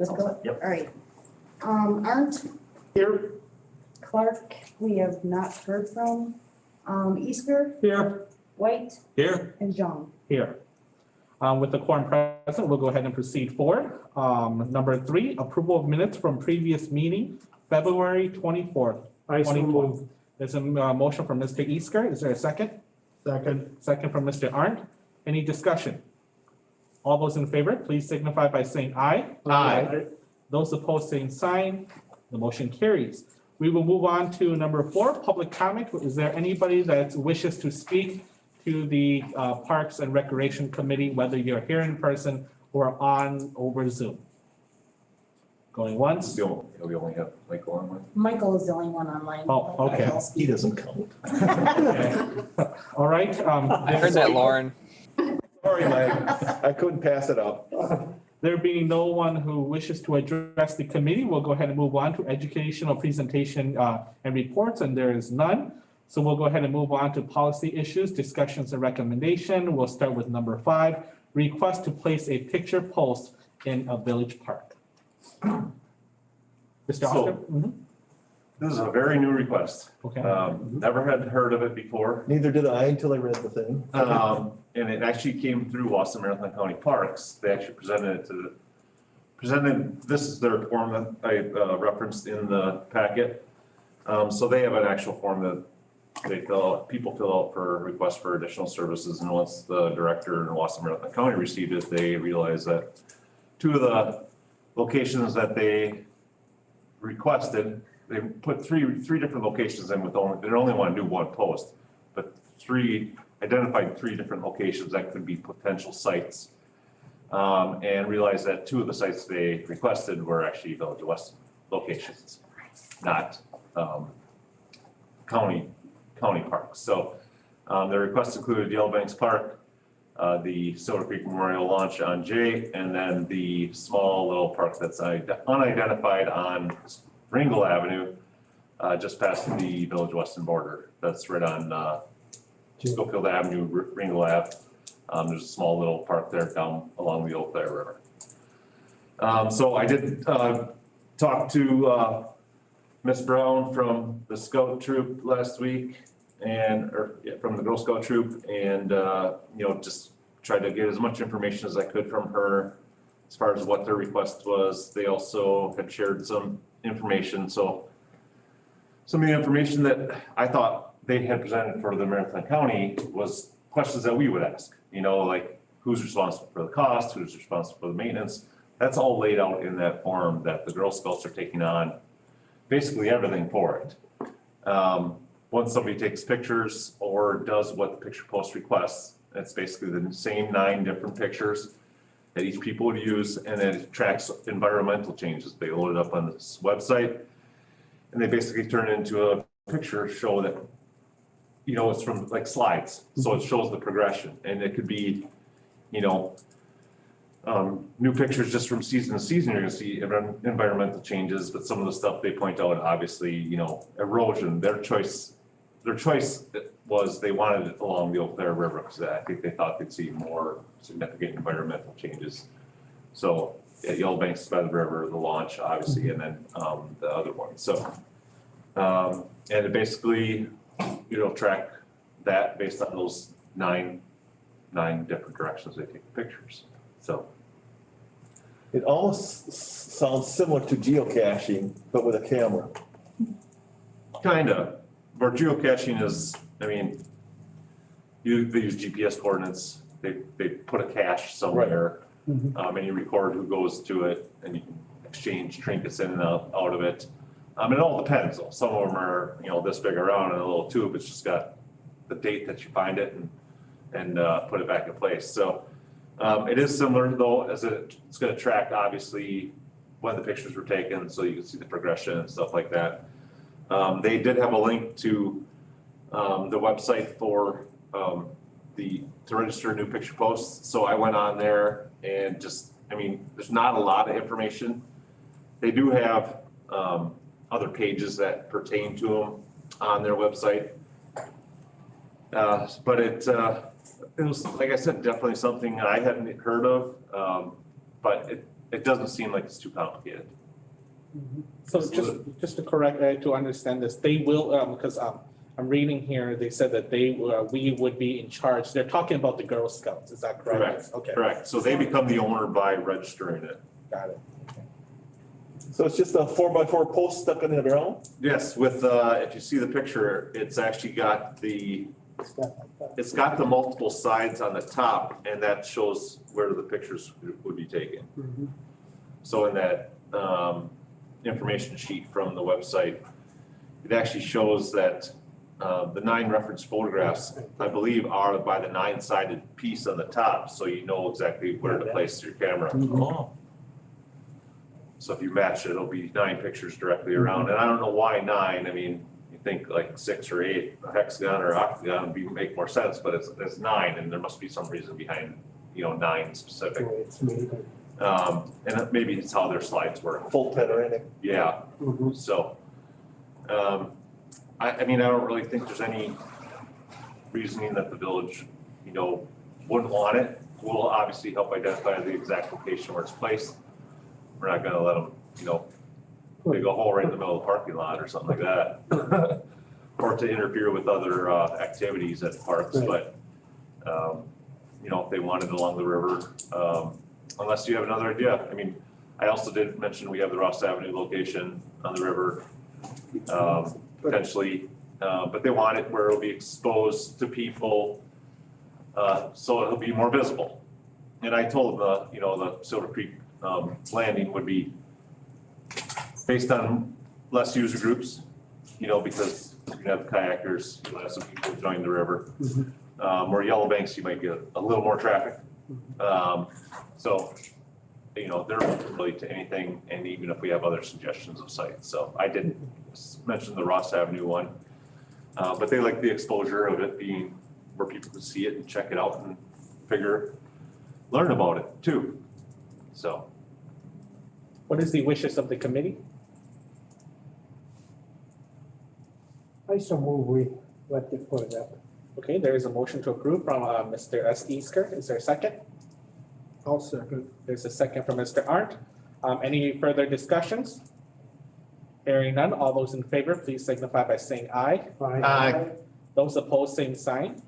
Good to go? Yep. All right. Arndt, Here. Clark, we have not heard from. Easter, Here. White, Here. and John. Here. With the quorum present, we'll go ahead and proceed forward. Number 3, approval of minutes from previous meeting, February 24th. I so 2020. move. There's a motion from Mr. Easker. Is there a second? Second. Second from Mr. Arndt. Any discussion? All those in favor, please signify by saying aye. Those opposed, same sign. The motion carries. We will move on to number 4, public comment. Is there anybody that wishes to speak to the Parks and Recreation Committee, whether you're here in person or on over Zoom? Going once? We only have Michael online. Michael is the only one online. Oh, okay. He doesn't count. All right. I heard that, Lauren. Sorry, Mike, I couldn't pass it up. There being no one who wishes to address the committee, we'll go ahead and move on to educational presentation and reports, and there is none. So we'll go ahead and move on to policy issues, discussions and recommendation. We'll start with number 5, request to place a picture post in a village park. Mr. Oscar? Mhm. This is a very new request. Okay. Never had heard of it before. Neither did I until I read the thing. And it actually came through Weston Marathon County Parks. They actually presented this is their form that I referenced in the packet. So they have an actual form that people fill out for requests for additional services. And once the director in Weston Marathon County received it, they realized that 2 of the locations that they requested, they put three different locations in with they only want to do 1 post, but identified 3 different locations that could be potential sites. And realized that 2 of the sites they requested were actually Village of Weston locations, not county parks. So the requests included Yellow Banks Park, the Soda Creek Memorial Launch on J, and then the small little park that's unidentified on Ringel Avenue, just past the Village of Weston border. That's right on Schofield Avenue, Ringel Ave. There's a small little park there down along the Eau Claire River. So I did talk to Miss Brown from the Scout Troop last week from the Girl Scout Troop, and just tried to get as much information as I could from her as far as what their request was. They also had shared some information. So some of the information that I thought they had presented for the Marathon County was questions that we would ask, like who's responsible for the cost, who's responsible for the maintenance. That's all laid out in that form that the Girl Scouts are taking on basically everything for it. Once somebody takes pictures or does what the picture post requests, it's basically the same 9 different pictures that each people would use, and then it tracks environmental changes. They load it up on this website, and they basically turn it into a picture show that, it's from like slides. So it shows the progression, and it could be, new pictures just from season to season. You're gonna see environmental changes, but some of the stuff they point out, obviously, erosion. Their choice was they wanted it along the Eau Claire River because I think they thought they'd see more significant environmental changes. So at Yellow Banks by the river, the launch, obviously, and then the other one. So and it basically, track that based on those nine different directions they take pictures. So It almost sounds similar to geocaching, but with a camera. kinda, where geocaching is, they use GPS coordinates. They put a cache somewhere, and you record who goes to it, and you can exchange trinkets in and out of it. It all depends though. Some of them are, this big around in a little tube. It's just got the date that you find it and put it back in place. So it is similar though, as it's going to track obviously when the pictures were taken, so you can see the progression and stuff like that. They did have a link to the website for to register new picture posts. So I went on there and there's not a lot of information. They do have other pages that pertain to them on their website. But it was, like I said, definitely something I hadn't heard of. But it doesn't seem like it's too complicated. So just to correct, to understand this, they will, because I'm reading here, they said that we would be in charge. They're talking about the Girl Scouts, is that correct? Correct. Okay, Correct. So they become the owner by registering it. got it. So it's just a 4x4 post stuck in the ground? Yes, with, if you see the picture, it's actually got it's got the multiple sides on the top, and that shows where the pictures would be taken. So in that, information sheet from the website, it actually shows that, the 9 reference photographs, I believe, are by the 9-sided piece on the top, so you know exactly where to place your camera. Oh, So if you match it, it'll be 9 pictures directly around, and I don't know why 9, I mean, you think like 6 or 8, a hexagon or octagon would make more sense, but it's 9, and there must be some reason behind, 9 specific. And maybe it's how their slides work, Full panoramic. yeah, so. I mean, I don't really think there's any reasoning that the village, wouldn't want it. We'll obviously help identify the exact location where it's placed. We're not gonna let them, dig a hole right in the middle of the parking lot or something like that. Or to interfere with other, activities at parks, but, if they wanted along the river, unless you have another idea. I mean, I also did mention we have the Ross Avenue location on the river, potentially, but they want it where it'll be exposed to people, so it'll be more visible. And I told them, the Silver Creek, landing would be based on less user groups, because you have kayakers, you'll have some people join the river. Where Yellow Banks, you might get a little more traffic. So, they're open really to anything, and even if we have other suggestions of sites. So I did mention the Ross Avenue one, but they like the exposure of it being where people can see it and check it out and learn about it too. So. what is the wishes of the committee? I so move we let them put it up. Okay, there is a motion to approve from Mr. S. Easker. Is there a second? I'll second. There's a second from Mr. Arndt. Any further discussions? Hearing none, all those in favor, please signify by saying aye. Aye. Those opposed, same sign.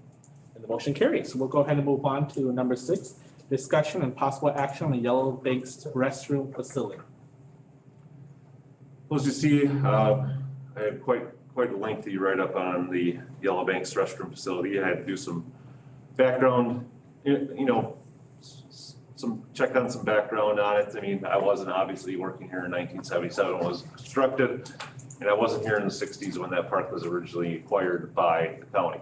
And the motion carries. We'll go ahead and move on to number 6, discussion and possible action on the Yellow Banks restroom facility. Well, as you see, I had quite a lengthy write-up on the Yellow Banks restroom facility. I had to do some background, check on some background on it. I mean, I wasn't obviously working here in 1977 when it was constructed, and I wasn't here in the 60s when that park was originally acquired by the county.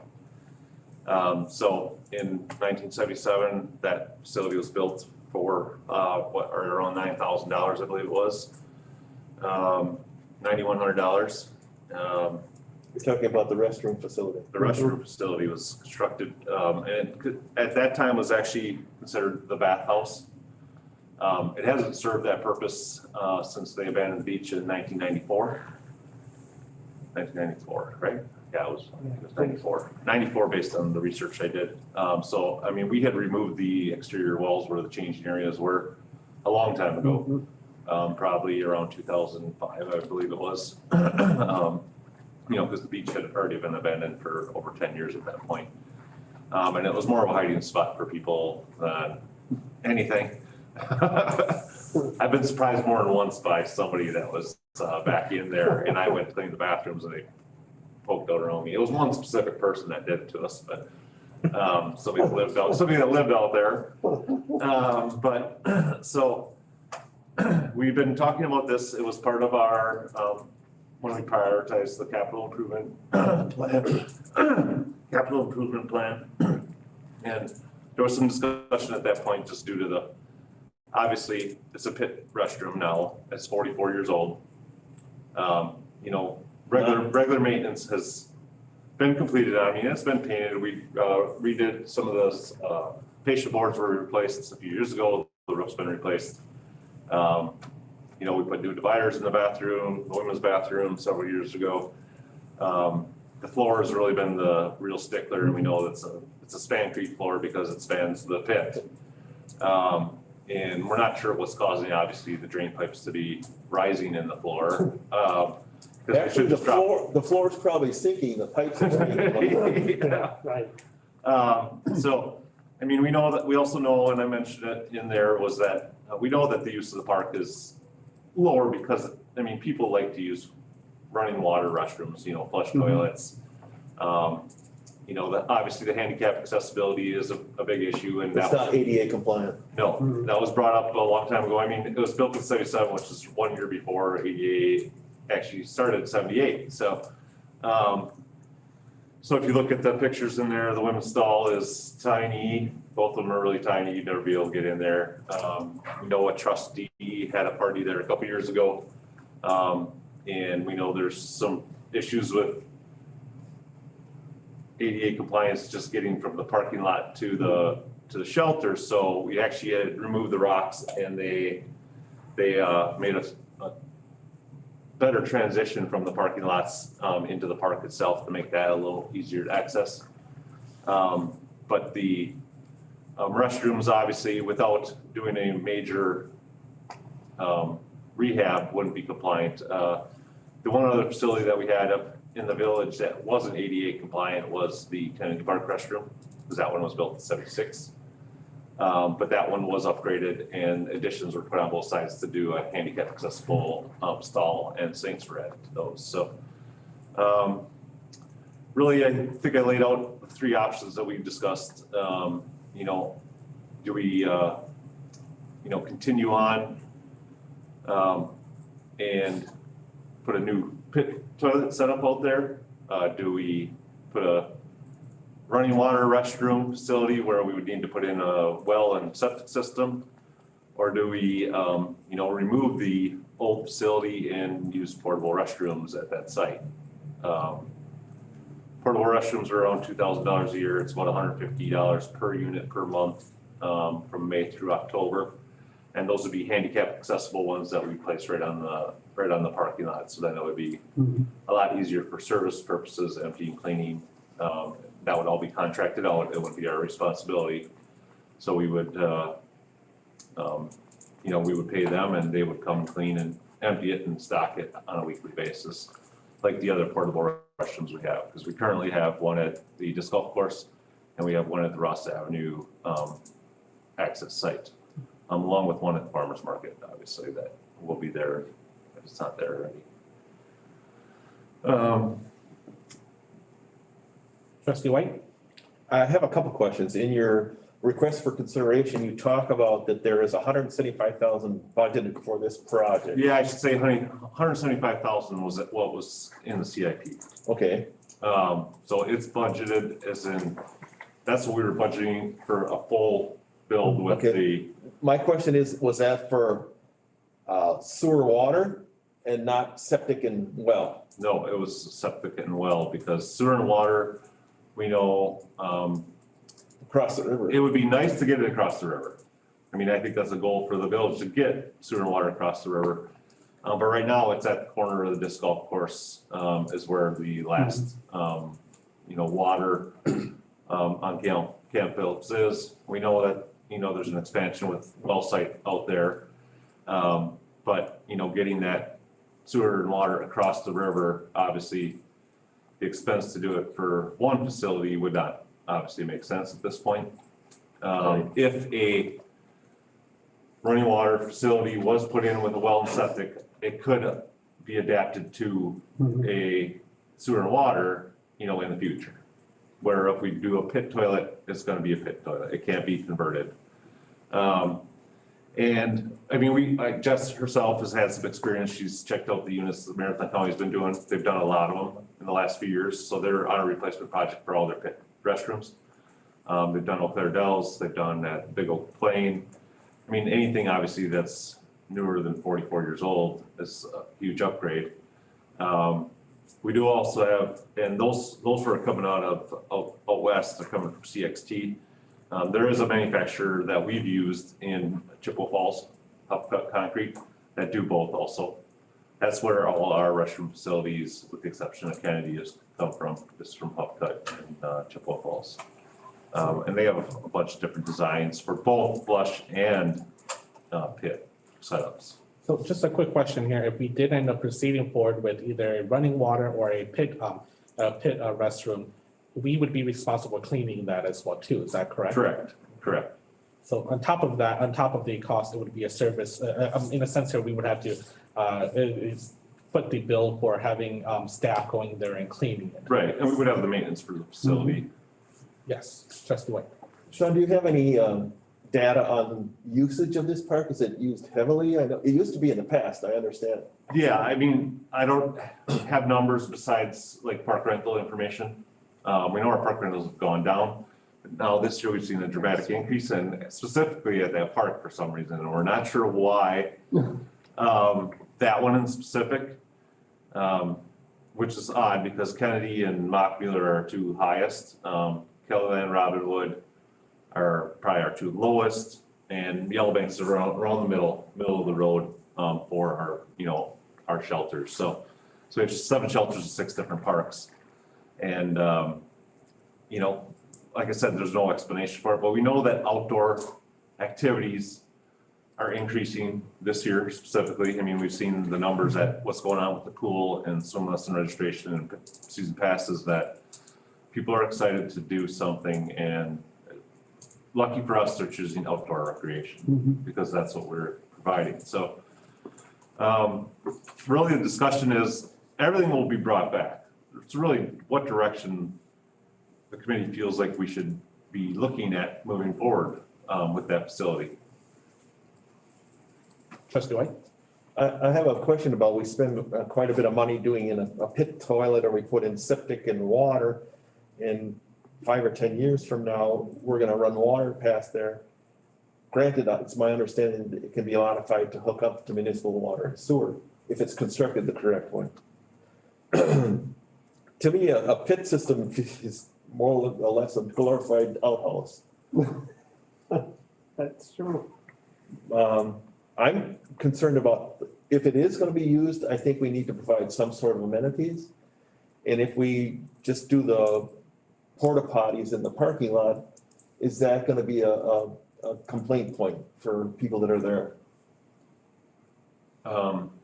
So in 1977, that facility was built for around $9,000, I believe it was. $9,100. You're talking about the restroom facility. The restroom facility was constructed, and at that time was actually considered the bathhouse. It hasn't served that purpose since they abandoned the beach in 1994. 1994, right? Yeah, it was 94. 94 based on the research I did. So, I mean, we had removed the exterior walls where the changing areas were a long time ago. Probably around 2005, I believe it was. Because the beach had already been abandoned for over 10 years at that point. And it was more of a hiding spot for people than anything. I've been surprised more than once by somebody that was back in there, and I went to clean the bathrooms and they poked out around me. It was one specific person that did it to us, but somebody that lived out there. So we've been talking about this. It was part of our when we prioritized the capital improvement plan. And there was some discussion at that point just due to obviously it's a pit restroom now, it's 44 years old. Regular maintenance has been completed. I mean, it's been painted. We redid some of those, patient boards were replaced a few years ago. The roof's been replaced. We put new dividers in the bathroom, the women's bathroom several years ago. The floor has really been the real stickler, and we know it's a spancrete floor because it spans the pit. And we're not sure what's causing, obviously, the drain pipes to be rising in the floor. 'Cause we Actually, should just drop. the floor's probably sinking, the pipes are sinking. Yeah. Right. So, I mean, we know that, we also know, and I mentioned it in there, was that we know that the use of the park is lower because, I mean, people like to use running water restrooms, you know, flush toilets. You know, obviously the handicap accessibility is a big issue and It's that, not ADA compliant. no, that was brought up a long time ago. I mean, it was built in 77, which is 1 year before ADA actually started in 78, so. So if you look at the pictures in there, the women's stall is tiny, both of them are really tiny, you'd never be able to get in there. We know a trustee had a party there a couple years ago. And we know there's some issues with ADA compliance, just getting from the parking lot to the shelter, so we actually had removed the rocks and they made a better transition from the parking lots into the park itself to make that a little easier to access. But the restrooms, obviously, without doing a major rehab, wouldn't be compliant. The one other facility that we had up in the village that wasn't ADA compliant was the Kennedy Park restroom, because that one was built in 76. But that one was upgraded and additions were put on both sides to do a handicap accessible stall, and sinks were added to those. So really, I think I laid out the 3 options that we discussed. You know, do we you know, continue on and put a new pit toilet setup out there? Do we put a running water restroom facility where we would need to put in a well and septic system? Or do we, you know, remove the old facility and use portable restrooms at that site? Portable restrooms are around $2,000 a year. It's about $150 per unit per month from May through October. And those would be handicap accessible ones that we place right on the parking lot. So then it would be a lot easier for service purposes, emptying, cleaning. That would all be contracted out. It would be our responsibility. So we would, you know, we would pay them and they would come clean and empty it and stock it on a weekly basis, like the other portable restrooms we have. Because we currently have one at the disc golf course and we have one at the Ross Avenue access site, along with one at the farmer's market, obviously, that will be there if it's not there already. Trustee White? I have a couple questions. In your request for consideration, you talk about that there is $175,000 budgeted for this project. Yeah, I should say, honey, 175,000 was what was in the CIP. Okay, So it's budgeted as in, that's what we were budgeting for a full build with Okay. the, my question is, was that for sewer water and not septic and well? no, it was septic and well, because sewer and water, we know, Across the river? it would be nice to get it across the river. I mean, I think that's a goal for the village to get sewer and water across the river. But right now, it's at the corner of the disc golf course, is where the last, you know, water on Camp Phillips is. We know that, you know, there's an expansion with well site out there. But, you know, getting that sewer and water across the river, obviously, the expense to do it for one facility would not obviously make sense at this point. If a running water facility was put in with a well and septic, it could be adapted to a sewer and water, you know, in the future. Where if we do a pit toilet, it's gonna be a pit toilet. It can't be converted. And I mean, Jess herself has had some experience. She's checked out the units that Marathon County's been doing. They've done a lot of them in the last few years. So they're on a replacement project for all their pit restrooms. They've done Eau Claire Dells, they've done that Big Oak Plain. I mean, anything obviously that's newer than 44 years old is a huge upgrade. We do also have, and those were coming out west, they're coming from CXT. There is a manufacturer that we've used in Chippewa Falls, Huff Cut Concrete, that do both also. That's where all our restroom facilities, with the exception of Kennedy, has come from. This is from Huff Cut in Chippewa Falls. And they have a bunch of different designs for both flush and pit setups. So just a quick question here. If we did end up proceeding forward with either running water or a pit restroom, we would be responsible for cleaning that as well too. Is that correct? Correct. So on top of that, on top of the cost, it would be a service, in a sense here, we would have to, foot the bill for having, staff going there and cleaning it. Right, and we would have the maintenance for the facility. Yes, trustee White. Sean, do you have any data on usage of this park? Is it used heavily? I know, it used to be in the past, I understand. Yeah, I mean, I don't have numbers besides like park rental information. We know our park rentals have gone down. Now this year we've seen a dramatic increase and specifically at that park for some reason, and we're not sure why. That one in specific, which is odd because Kennedy and Mockmuller are our two highest. Kellyland, Robinwood are probably our two lowest, and Yellowbanks is around the middle of the road for our, our shelters. So we have 7 shelters in 6 different parks. And, like I said, there's no explanation for it, but we know that outdoor activities are increasing this year specifically. I mean, we've seen the numbers at what's going on with the pool and swim lesson registration and season passes, that people are excited to do something, and lucky for us, they're choosing outdoor recreation because that's what we're providing. So really the discussion is everything will be brought back. It's really what direction the committee feels like we should be looking at moving forward with that facility. Trustee White? I have a question about, we spend quite a bit of money doing in a pit toilet, or we put in septic and water. And 5 or 10 years from now, we're gonna run water past there. Granted, it's my understanding that it can be modified to hook up to municipal water and sewer if it's constructed the correct way. To me, a pit system is more or less a glorified outhouse. That's true. I'm concerned about, if it is gonna be used, I think we need to provide some sort of amenities. And if we just do the porta potties in the parking lot, is that gonna be a complaint point for people that are there?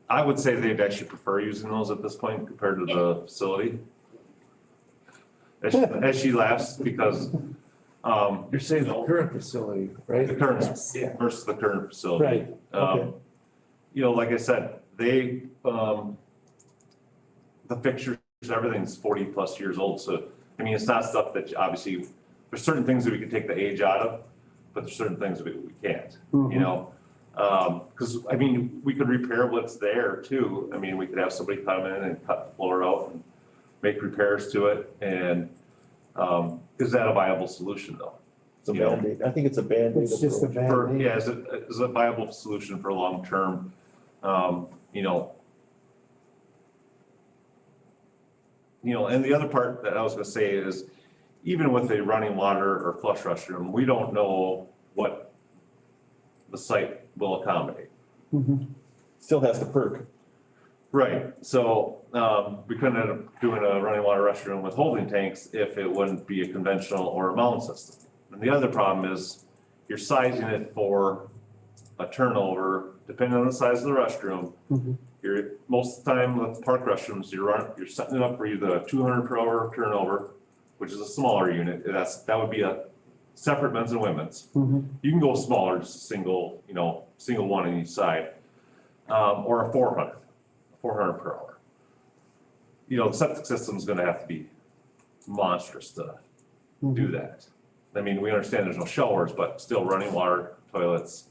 I would say they'd actually prefer using those at this point compared to the facility. As she laughs, because You're saying the current facility, right? the current versus the current facility. Right, okay. Like I said, the fixtures, everything's 40+ years old. So, I mean, it's not stuff that obviously, there's certain things that we can take the age out of, but there's certain things that we can't, Because, I mean, we could repair what's there too. I mean, we could have somebody come in and cut the floor out and make repairs to it. And is that a viable solution though? It's a Band-Aid. I think it's a Band-Aid It's just a approach. bad. Yeah, is it a viable solution for long term? And the other part that I was gonna say is, even with a running water or flush restroom, we don't know what the site will accommodate. Still has to perk. Right, so we couldn't end up doing a running water restroom with holding tanks if it wouldn't be a conventional or a mound system. And the other problem is you're sizing it for a turnover, depending on the size of the restroom. You're, most of the time with park restrooms, you're setting it up for either a 200 per hour turnover, which is a smaller unit. That would be a separate men's and women's. You can go smaller, just a single one on each side, or a 400 per hour. The septic system's gonna have to be monstrous to do that. I mean, we understand there's no showers, but still running water, toilets,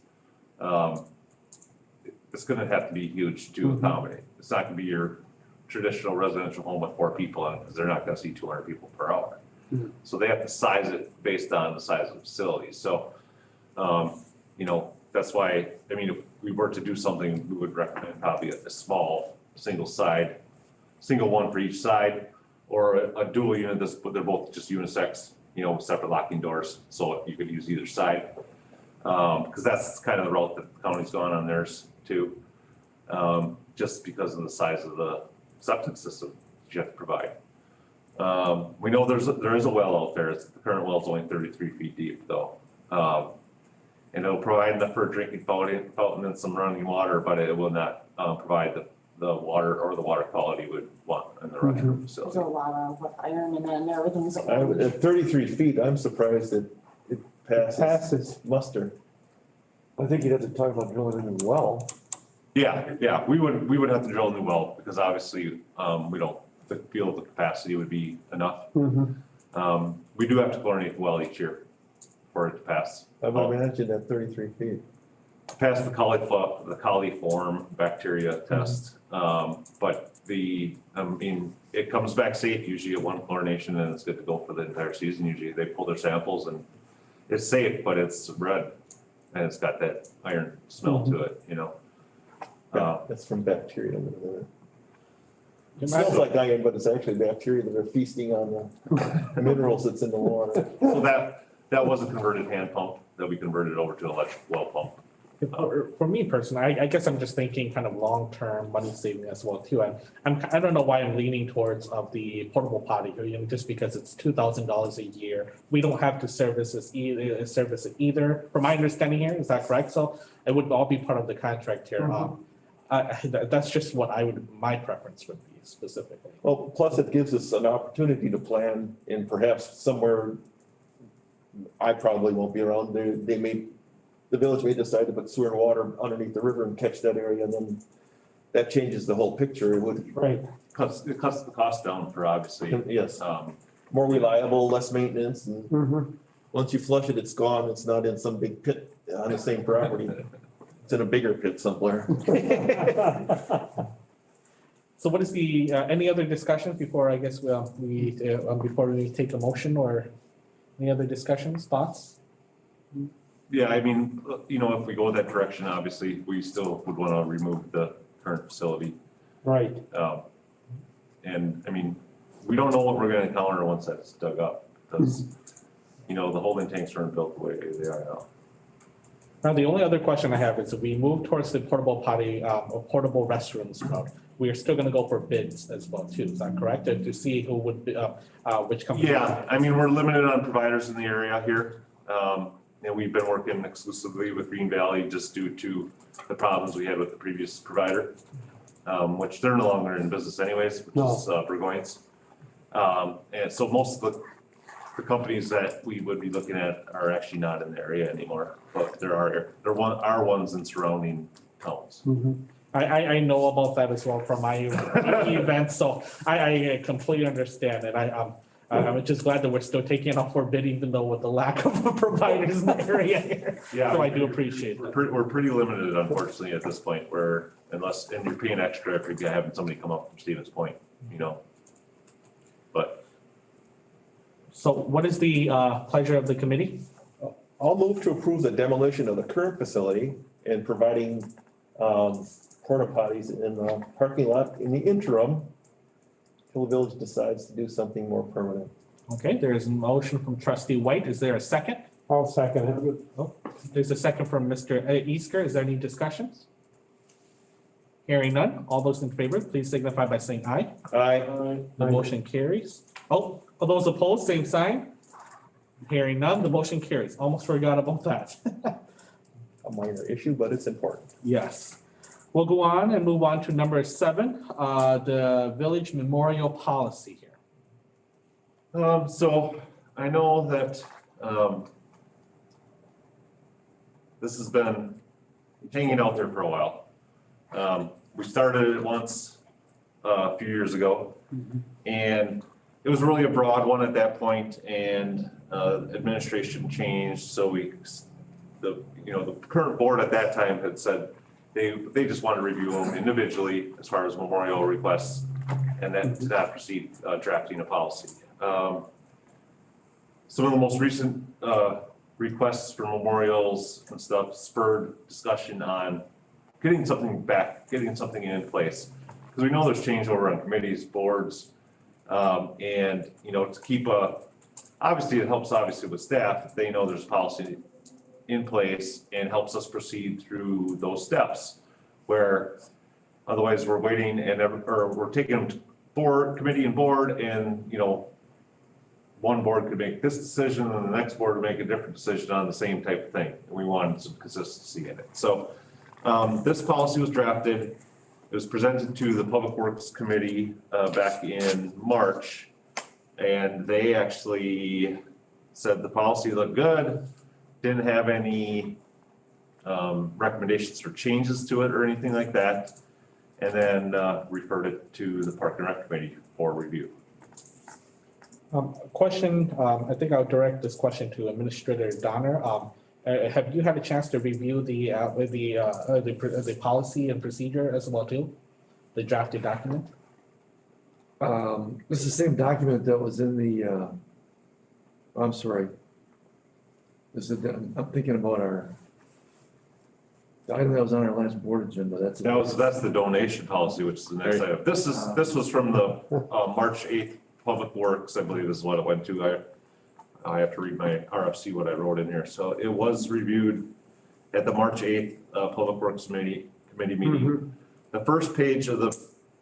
it's gonna have to be huge to accommodate. It's not gonna be your traditional residential home with 4 people in it, because they're not gonna see 200 people per hour. So they have to size it based on the size of the facility. So, that's why, I mean, if we were to do something, we would recommend probably a small, single one for each side, or a dual unit but they're both just unisex, separate locking doors, so you could use either side. Because that's kind of the route that the county's gone on theirs too, just because of the size of the septic system that you have to provide. We know there is a well out there. The current well is only 33 feet deep though. And it'll provide enough for a drinking fountain and some running water, but it will not, provide the water or the water quality would want in the restroom There's facility. a lot of with iron in it and everything's. At 33 feet, I'm surprised that it passes Passes. muster. I think you'd have to talk about drilling a new well. Yeah, we would have to drill a new well, because obviously, we don't feel the capacity would be enough. We do have to chlorinate the well each year for it to pass. I would imagine at 33 feet. Pass the coliform bacteria test. But it comes back safe usually at one chlorination, and it's good to go for the entire season. Usually they pull their samples and it's safe, but it's red and it's got that iron smell to it, you know? That's from bacteria. It smells like iron, but it's actually bacteria that are feasting on the minerals that's in the water. So that was a converted hand pump that we converted over to an electric well pump. For me personally, I guess I'm just thinking kind of long-term money saving as well too. I don't know why I'm leaning towards of the portable potty, just because it's $2,000 a year. We don't have to service it either, from my understanding here, is that correct? So it would all be part of the contract here. That's just what my preference would be specifically. Well, plus it gives us an opportunity to plan and perhaps somewhere I probably won't be around, the village may decide to put sewer and water underneath the river and catch that area, and then that changes the whole picture. It would, Right. It cuts the cost down for obviously, yes, more reliable, less maintenance, and once you flush it, it's gone. It's not in some big pit on the same property. It's in a bigger pit somewhere. So what is the, any other discussions before, I guess, before we take a motion, or any other discussions, thoughts? yeah, I mean, you know, if we go that direction, obviously, we still would wanna remove the current facility. Right. And I mean, we don't know what we're gonna encounter once that's dug up, because, you know, the holding tanks aren't built the way they are now. Now, the only other question I have is if we move towards the portable potty, or portable restrooms route, we are still gonna go for bids as well too, is that correct? To see who would, which company. Yeah, I mean, we're limited on providers in the area here. And we've been working exclusively with Green Valley just due to the problems we had with the previous provider, which they're no longer in business anyways, which is Burgoyne's. And so most of the companies that we would be looking at are actually not in the area anymore, but there are ones in surrounding towns. I know about that as well from my events, so I completely understand it. I'm just glad that we're still taking it up for bid, even though with the lack of providers in the area here. Yeah. So I do appreciate that. We're pretty limited unfortunately at this point, where and you're paying extra if you're having somebody come up from Stevens Point, you know. But So what is the pleasure of the committee? I'll move to approve the demolition of the current facility and providing porta potties in the parking lot in the interim till the village decides to do something more permanent. Okay, there is a motion from trustee White. Is there a second? I'll second it. There's a second from Mr. Easker. Is there any discussions? Hearing none. All those in favor, please signify by saying aye. Aye. The motion carries. Oh, for those opposed, same sign. Hearing none, the motion carries. Almost forgot about that. A minor issue, but it's important. Yes. We'll go on and move on to number 7, the village memorial policy here. so I know that this has been hanging out there for a while. We started it once a few years ago, and it was really a broad one at that point, and administration changed, so the current board at that time had said they just want to review them individually as far as memorial requests, and then to not proceed drafting a policy. Some of the most recent requests for memorials and stuff spurred discussion on getting something in place. Because we know there's changeover on committees, boards, and, to keep obviously it helps with staff, if they know there's policy in place and helps us proceed through those steps. Where otherwise we're waiting or we're taking them to board, committee and board and, one board could make this decision and the next board would make a different decision on the same type of thing. And we wanted some consistency in it. So this policy was drafted. It was presented to the Public Works Committee back in March. And they actually said the policy looked good, didn't have any recommendations or changes to it or anything like that. And then referred it to the Park and Rec Committee for review. Question, I think I'll direct this question to Administrator Donner. Have you had a chance to review the policy and procedure as well too? The drafted document? This is the same document that was in the, I'm sorry. I'm thinking about the item that was on our last board agenda, that's. That's the donation policy, which is the next item. This was from the March 8th Public Works, I believe is what it went to. I have to read my RFC, what I wrote in here. So it was reviewed at the March 8th Public Works Committee meeting. The first page of the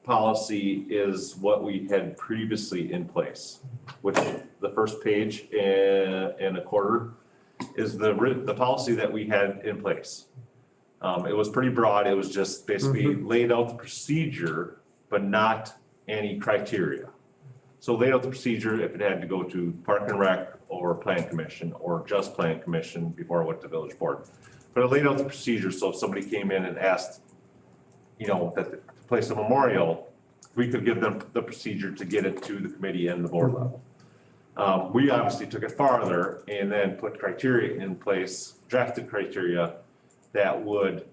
policy is what we had previously in place, which the first page in a quarter is the policy that we had in place. It was pretty broad. It was just basically laid out the procedure, but not any criteria. So laid out the procedure if it had to go to Park and Rec or Plan Commission or just Plan Commission before it went to Village Board. But it laid out the procedure, so if somebody came in and asked, that to place a memorial, we could give them the procedure to get it to the committee and the board level. We obviously took it farther and then put criteria in place, drafted criteria that would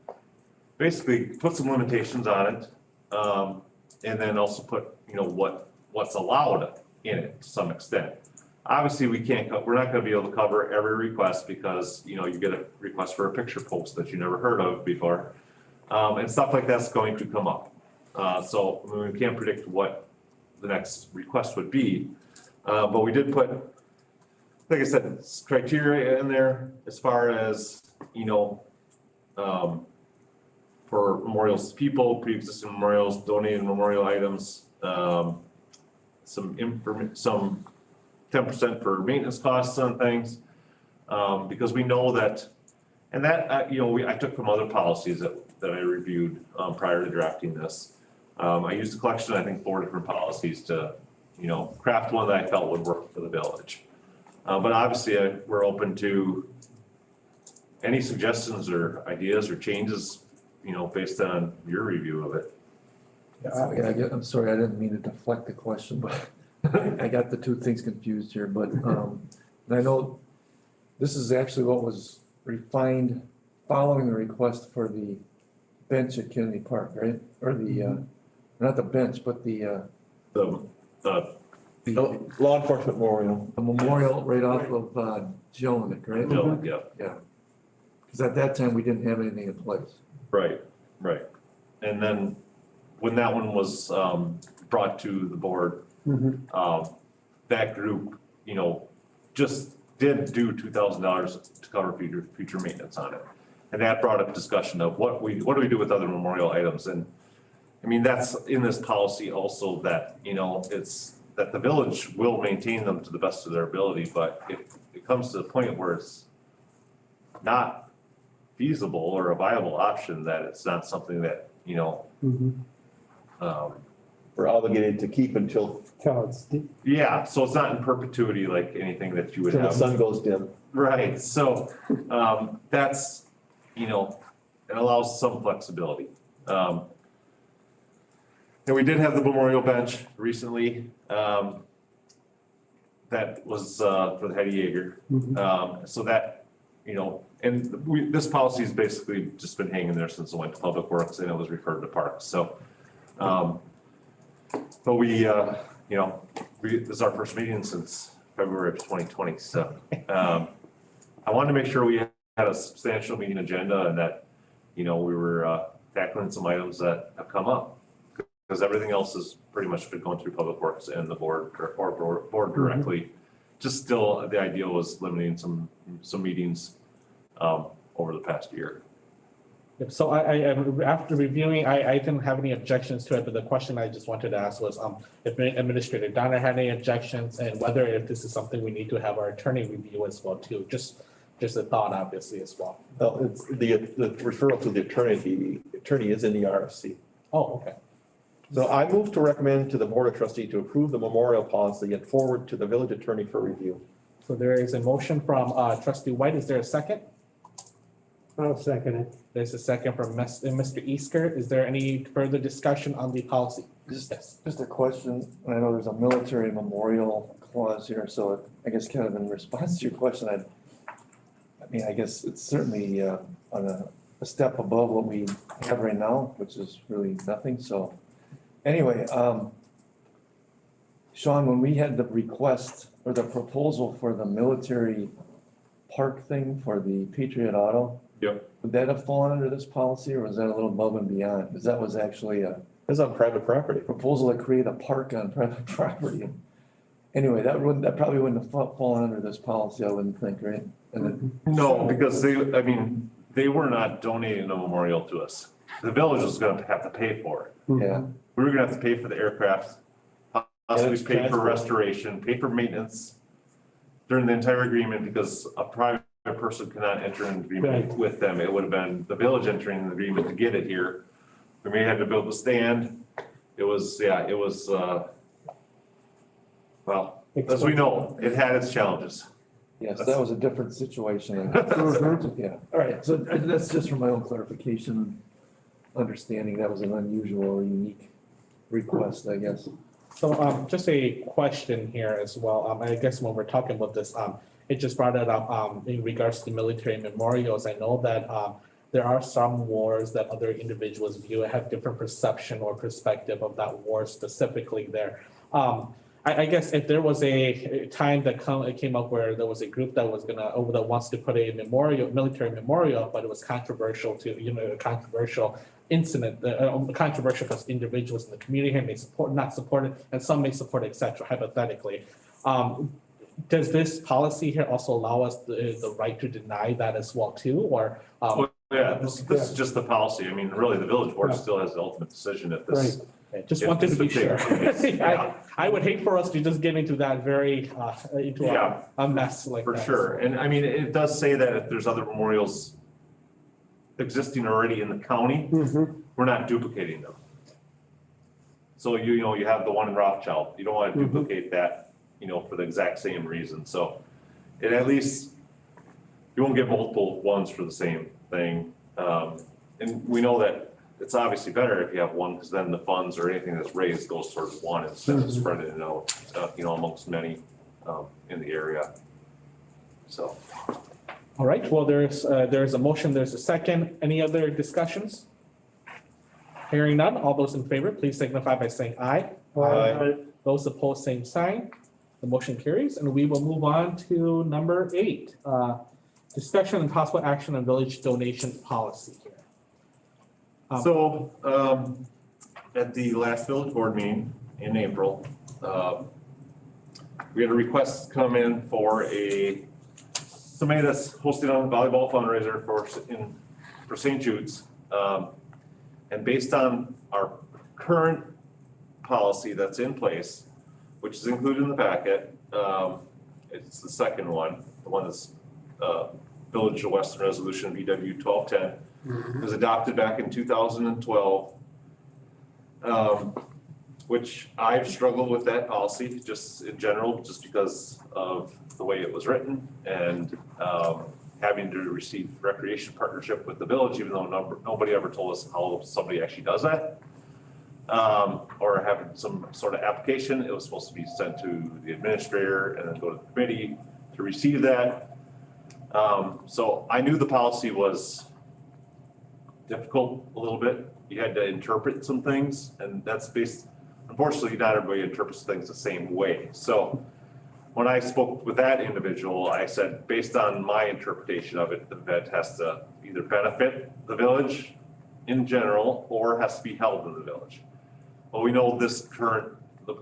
basically put some limitations on it. And then also put, what's allowed in it to some extent. Obviously, we're not gonna be able to cover every request because, you get a request for a picture post that you never heard of before. And stuff like that's going to come up. So we can't predict what the next request would be. But we did put, like I said, criteria in there as far as, for memorials to people, pre-existing memorials, donated memorial items, some 10% for maintenance costs on things. Because we know that, and that, I took from other policies that I reviewed prior to drafting this. I used a collection, I think 4 different policies to, craft one that I felt would work for the village. But obviously, we're open to any suggestions or ideas or changes, based on your review of it. I'm sorry, I didn't mean to deflect the question, but I got the two things confused here, but, and I know this is actually what was refined following the request for the bench at Kennedy Park, right? Or not the bench, but the Law enforcement memorial. memorial right off of, Jelinek, right? Yeah, Yeah. Because at that time, we didn't have anything in place. right. And then when that one was brought to the board, that group, just did do $2,000 to cover future maintenance on it. And that brought up discussion of what do we do with other memorial items? And I mean, that's in this policy also that, it's that the village will maintain them to the best of their ability, but if it comes to the point where it's not feasible or a viable option, that it's not something that, We're obligated to keep until yeah, so it's not in perpetuity like anything that you would the have. sun goes dim. Right, so, that's, it allows some flexibility. And we did have the memorial bench recently, that was, for the Hetty Jaeger. So that, and this policy's basically just been hanging there since it went to Public Works and it was referred to Parks, so. But this is our first meeting since February of 2020, so, I wanted to make sure we had a substantial meeting agenda and that, we were, tackling some items that have come up. Because everything else has pretty much been going through Public Works and the board or board directly. Just still, the idea was limiting some meetings, over the past year. So after reviewing, I didn't have any objections to it, but the question I just wanted to ask was, if Administrator Donner had any objections and whether if this is something we need to have our attorney review as well too, just a thought obviously as well. Well, it's the referral to the attorney is in the RFC. Oh, okay. So I move to recommend to the Board of Trustees to approve the memorial policy and forward to the village attorney for review. So there is a motion from trustee White. Is there a second? I'll second it. There's a second from Mr. Easker. Is there any further discussion on the policy? Yes. Just a question. I know there's a military memorial clause here, so I guess kind of in response to your question, I mean, I guess it's certainly on a step above what we have right now, which is really nothing. So anyway, Sean, when we had the request or the proposal for the military park thing for the Patriot Auto. Yep. Would that have fallen under this policy or was that a little above and beyond? Because that was actually a It's on private property. proposal to create a park on private property. Anyway, that probably wouldn't have fallen under this policy, I wouldn't think, right? And then, No, because they were not donating a memorial to us. The village was gonna have to pay for it. yeah, We were gonna have to pay for the aircraft, possibly it's pay for transport. restoration, pay for maintenance during the entire agreement, because a private person cannot enter an agreement with them. It would have been the village entering an agreement to get it here. We may have to build the stand. It was, well, as we know, it had its challenges. yes, that was a different situation. Yeah, all right, so that's just for my own clarification, understanding that was an unusual or unique request, I guess. So just a question here as well. I guess when we're talking about this, it just brought it up in regards to military memorials. I know that there are some wars that other individuals view, have different perception or perspective of that war specifically there. I guess if there was a time that came up where there was a group that was that wants to put a military memorial, but it was controversial a controversial incident, controversial because individuals in the community may not support it, and some may support it, et cetera, hypothetically. Does this policy here also allow us the right to deny that as well too, or? Yeah, this is just the policy. I mean, really, the village board still has the ultimate decision if this. Just If wanted to be it's a sure. big- Yeah. I would hate for us to just get into that very, into Yeah. a mess like that. For sure, and I mean, it does say that if there's other memorials existing already in the county, we're not duplicating them. So you have the one in Rothschild, you don't wanna duplicate that, for the exact same reason, so it at least, you won't get multiple ones for the same thing. And we know that it's obviously better if you have one, because then the funds or anything that's raised goes towards one instead of spreading it out, amongst many, in the area. So. All right, well, there's a motion, there's a second. Any other discussions? Hearing none, all those in favor, please signify by saying aye. Aye. Those opposed, same sign. The motion carries, and we will move on to number 8. Discussion and possible action on village donation policy here. So, at the last village board meeting in April, we had a request come in for somebody that's hosting on a volleyball fundraiser for St. Jude's. And based on our current policy that's in place, which is included in the packet, it's the second one, the one that's, Village of Weston Resolution VW 1210. Was adopted back in 2012, which I've struggled with that policy just in general, just because of the way it was written and having to receive recreation partnership with the village, even though nobody ever told us how somebody actually does that. Or having some sort of application, it was supposed to be sent to the administrator and then go to the committee to receive that. So I knew the policy was difficult a little bit. You had to interpret some things, and that's unfortunately, not everybody interprets things the same way. So when I spoke with that individual, I said, based on my interpretation of it, the event has to either benefit the village in general or has to be held in the village. Well, we know the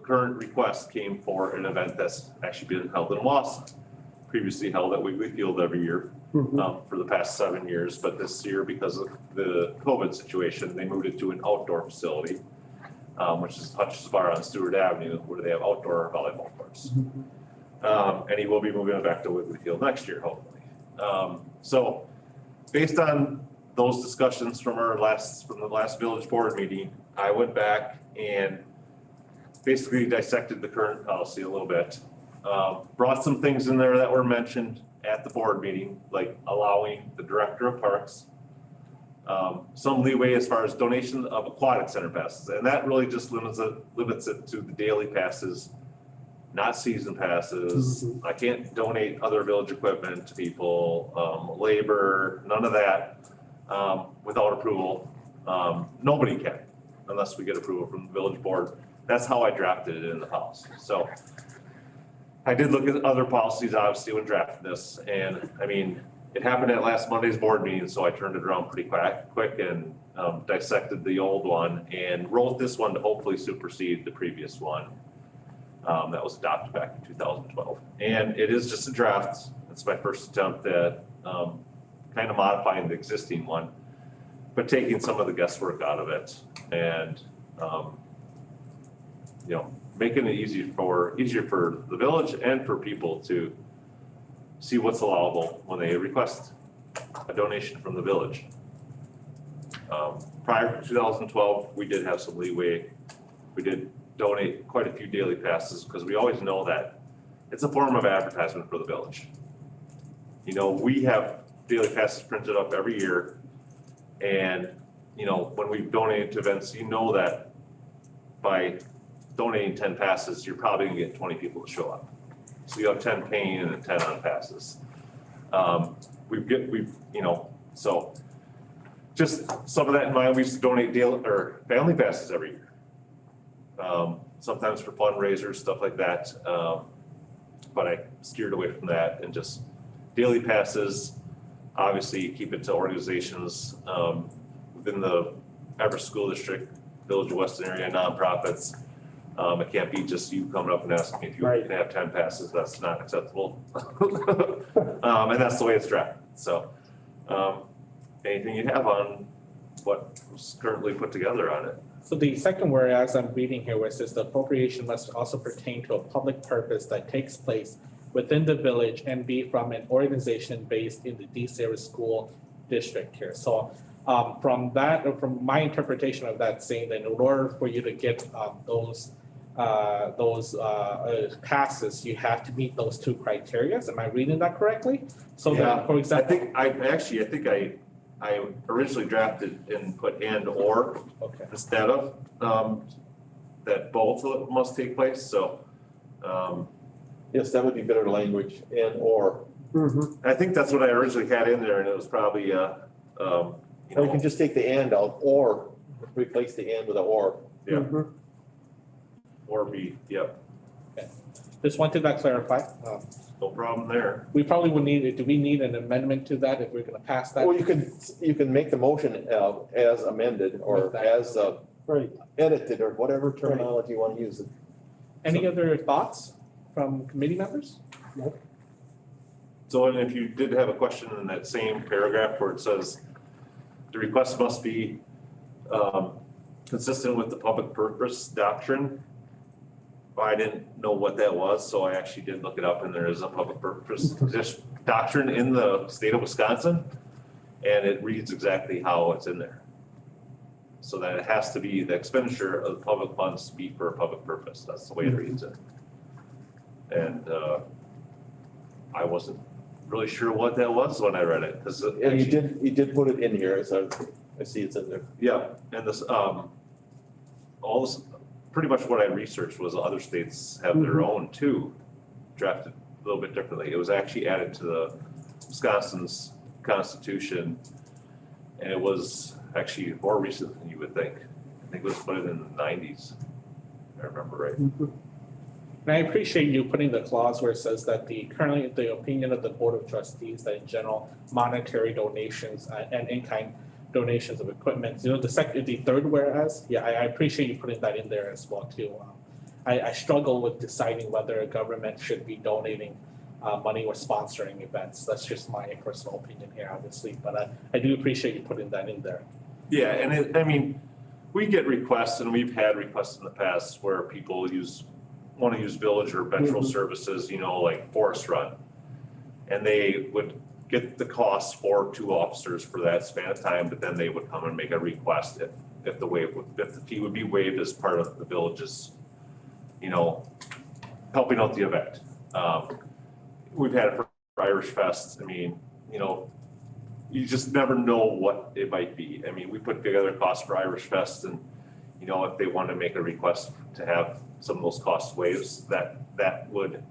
current request came for an event that's actually been held in Weston, previously held at Wiggly Field every year for the past 7 years, but this year, because of the COVID situation, they moved it to an outdoor facility, which is Hutch's Bar on Stewart Avenue, where they have outdoor volleyball courts. And he will be moving it back to Wiggly Field next year, hopefully. So based on those discussions from the last village board meeting, I went back and basically dissected the current policy a little bit. Brought some things in there that were mentioned at the board meeting, like allowing the director of parks some leeway as far as donation of aquatic center passes, and that really just limits it to the daily passes, not season passes. I can't donate other village equipment to people, labor, none of that, without approval. Nobody can, unless we get approval from the village board. That's how I drafted it in the policy. So I did look at other policies, obviously, when drafting this, and I mean, it happened at last Monday's board meeting, so I turned it around pretty quick and dissected the old one and wrote this one to hopefully supersede the previous one that was adopted back in 2012. And it is just a draft. It's my first attempt at kind of modifying the existing one, but taking some of the guesswork out of it and you know, making it easier for the village and for people to see what's allowable when they request a donation from the village. Prior to 2012, we did have some leeway. We did donate quite a few daily passes because we always know that it's a form of advertisement for the village. You know, we have daily passes printed up every year, and you know, when we donate to events, you know that by donating 10 passes, you're probably gonna get 20 people to show up. So you have 10 paying and 10 on passes. You know, so just some of that in mind. We used to donate family passes every year. Sometimes for fundraisers, stuff like that. But I steered away from that and just daily passes. Obviously, you keep it to organizations within the Everett School District, Village of Weston area nonprofits. It can't be just you coming up and asking if you can have 10 passes. That's not acceptable. And that's the way it's drafted. So anything you have on what was currently put together on it? So the second whereas I'm reading here, where it says the appropriation must also pertain to a public purpose that takes place within the village and be from an organization based in the East Area School District here. So from my interpretation of that, saying that in order for you to get those passes, you have to meet those two criteria. Am I reading that correctly? So that, for example, I think I originally drafted and put and or okay. instead of that both of them must take place. So Yes, that would be better language, and or. I think that's what I originally had in there, and it was probably Or you can just take the and out, or replace the and with a or. yeah. Or be, yep, Just wanted that clarified. no problem there. We probably would need, do we need an amendment to that if we're gonna pass that? Well, you can make the motion as amended or With that. as edited or whatever terminology you want to use. Any other thoughts from committee members? So, and if you did have a question in that same paragraph where it says the request must be consistent with the public purpose doctrine, I didn't know what that was, so I actually did look it up, and there is a public purpose doctrine in the state of Wisconsin, and it reads exactly how it's in there. So that it has to be, the expenditure of the public funds to be for a public purpose. That's the way it reads it. And I wasn't really sure what that was when I read it, because And you did put it in here, so I see it's in there. yeah, and this all this, pretty much what I researched was other states have their own too, drafted a little bit differently. It was actually added to the Wisconsin's constitution, and it was actually more recent than you would think. I think it was put in the 90s, if I remember right. And I appreciate you putting the clause where it says that currently the opinion of the Board of Trustees that in general monetary donations and in-kind donations of equipment, you know, the third whereas, yeah, I appreciate you putting that in there as well too. I struggle with deciding whether a government should be donating money or sponsoring events. That's just my personal opinion here, obviously, but I do appreciate you putting that in there. Yeah, and I mean, we get requests and we've had requests in the past where people want to use village or veteran services, like Forest Run. And they would get the cost for 2 officers for that span of time, but then they would come and make a request if the fee would be waived as part of the village's, helping out the event. We've had it for Irish Fest. I mean, you just never know what it might be. I mean, we put together costs for Irish Fest and, if they want to make a request to have some of those costs waived, that would,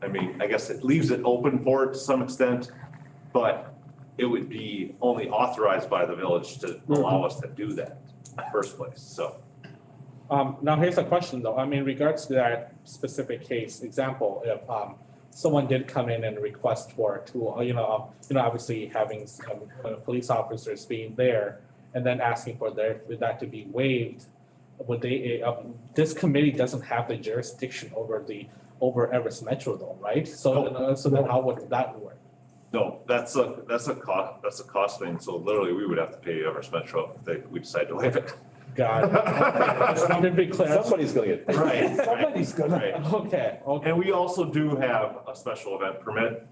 I mean, I guess it leaves it open for it to some extent, but it would be only authorized by the village to allow us to do that in the first place, so. Now here's a question though, in regards to that specific case, example, if, someone did come in and request for a tool, obviously having some police officers being there and then asking for that to be waived, would they, this committee doesn't have the jurisdiction over Everest Metro though, right? So then how would that work? No, that's a cost thing, so literally we would have to pay Everest Metro if we decide to waive it. Got it. Okay, just wanted to be clear. Somebody's gonna get. Right. Somebody's gonna. Right. Okay. And we also do have a special event permit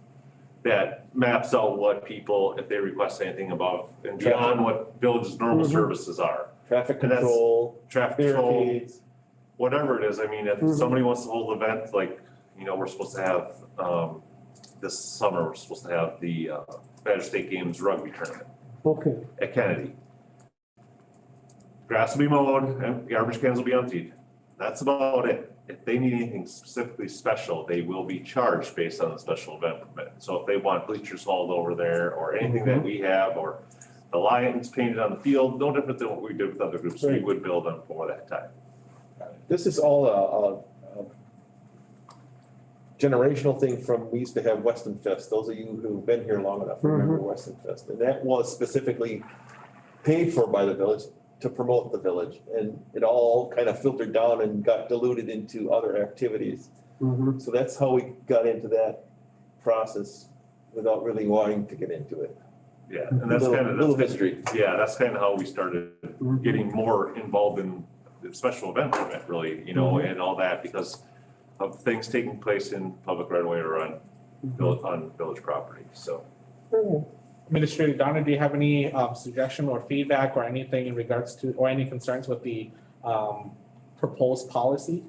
that maps out what people, if they request anything above and beyond what village's normal services are. Traffic And that's- control, Traffic control, barricades. whatever it is. I mean, if somebody wants to hold an event, like, we're supposed to have, this summer, we're supposed to have the Badger State Games rugby tournament Okay, at Kennedy. Grass will be mowed and garbage cans will be emptied. That's about it. If they need anything specifically special, they will be charged based on the special event permit. So if they want bleachers hauled over there or anything that we have, or the lions painted on the field, no different than what we did with other groups, we would bill them for that time. This is all a generational thing from, we used to have Weston Fest. Those of you who've been here long enough remember Weston Fest. And that was specifically paid for by the village to promote the village. And it all kind of filtered down and got diluted into other activities. So that's how we got into that process without really wanting to get into it. Yeah, and that's kind of, Little history. yeah, that's kind of how we started getting more involved in the special event permit, really, and all that, because of things taking place in public right of way or on village property, so. Administrator Donna, do you have any suggestion or feedback or anything in regards to, or any concerns with the proposed policy?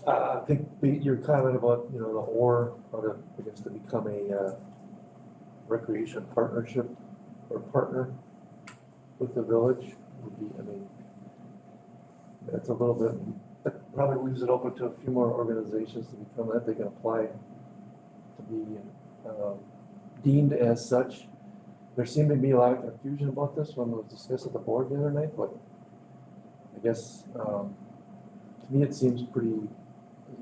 I think your comment about, the or, I guess to become a recreation partnership or partner with the village would be, that's a little bit, that probably leaves it open to a few more organizations to become that. They can apply to be deemed as such. There seemed to be a lot of confusion about this when it was discussed at the board the other night, but I guess, to me, it seems pretty,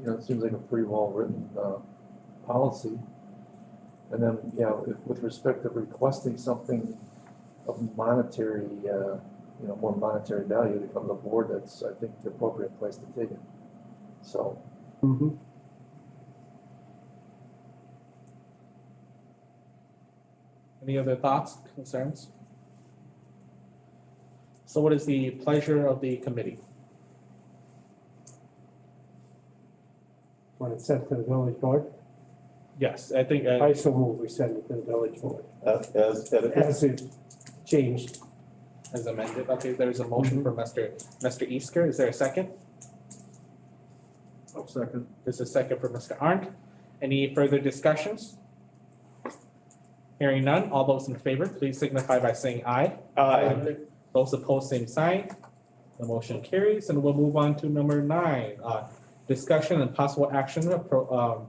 it seems like a pretty well-written policy. And then, with respect to requesting something of monetary, more monetary value to come to the board, that's, I think, the appropriate place to take it. So. Any other thoughts, concerns? So what is the pleasure of the committee? when it's sent to the village board, Yes, I think, I so move we send it to the village board As as it changed. as amended, okay, there's a motion for Mr. Easker, is there a second? I'll second. There's a second for Mr. Arndt. Any further discussions? Hearing none, all those in favor, please signify by saying aye. Those opposed, same sign. The motion carries, and we'll move on to number 9. Discussion and possible action of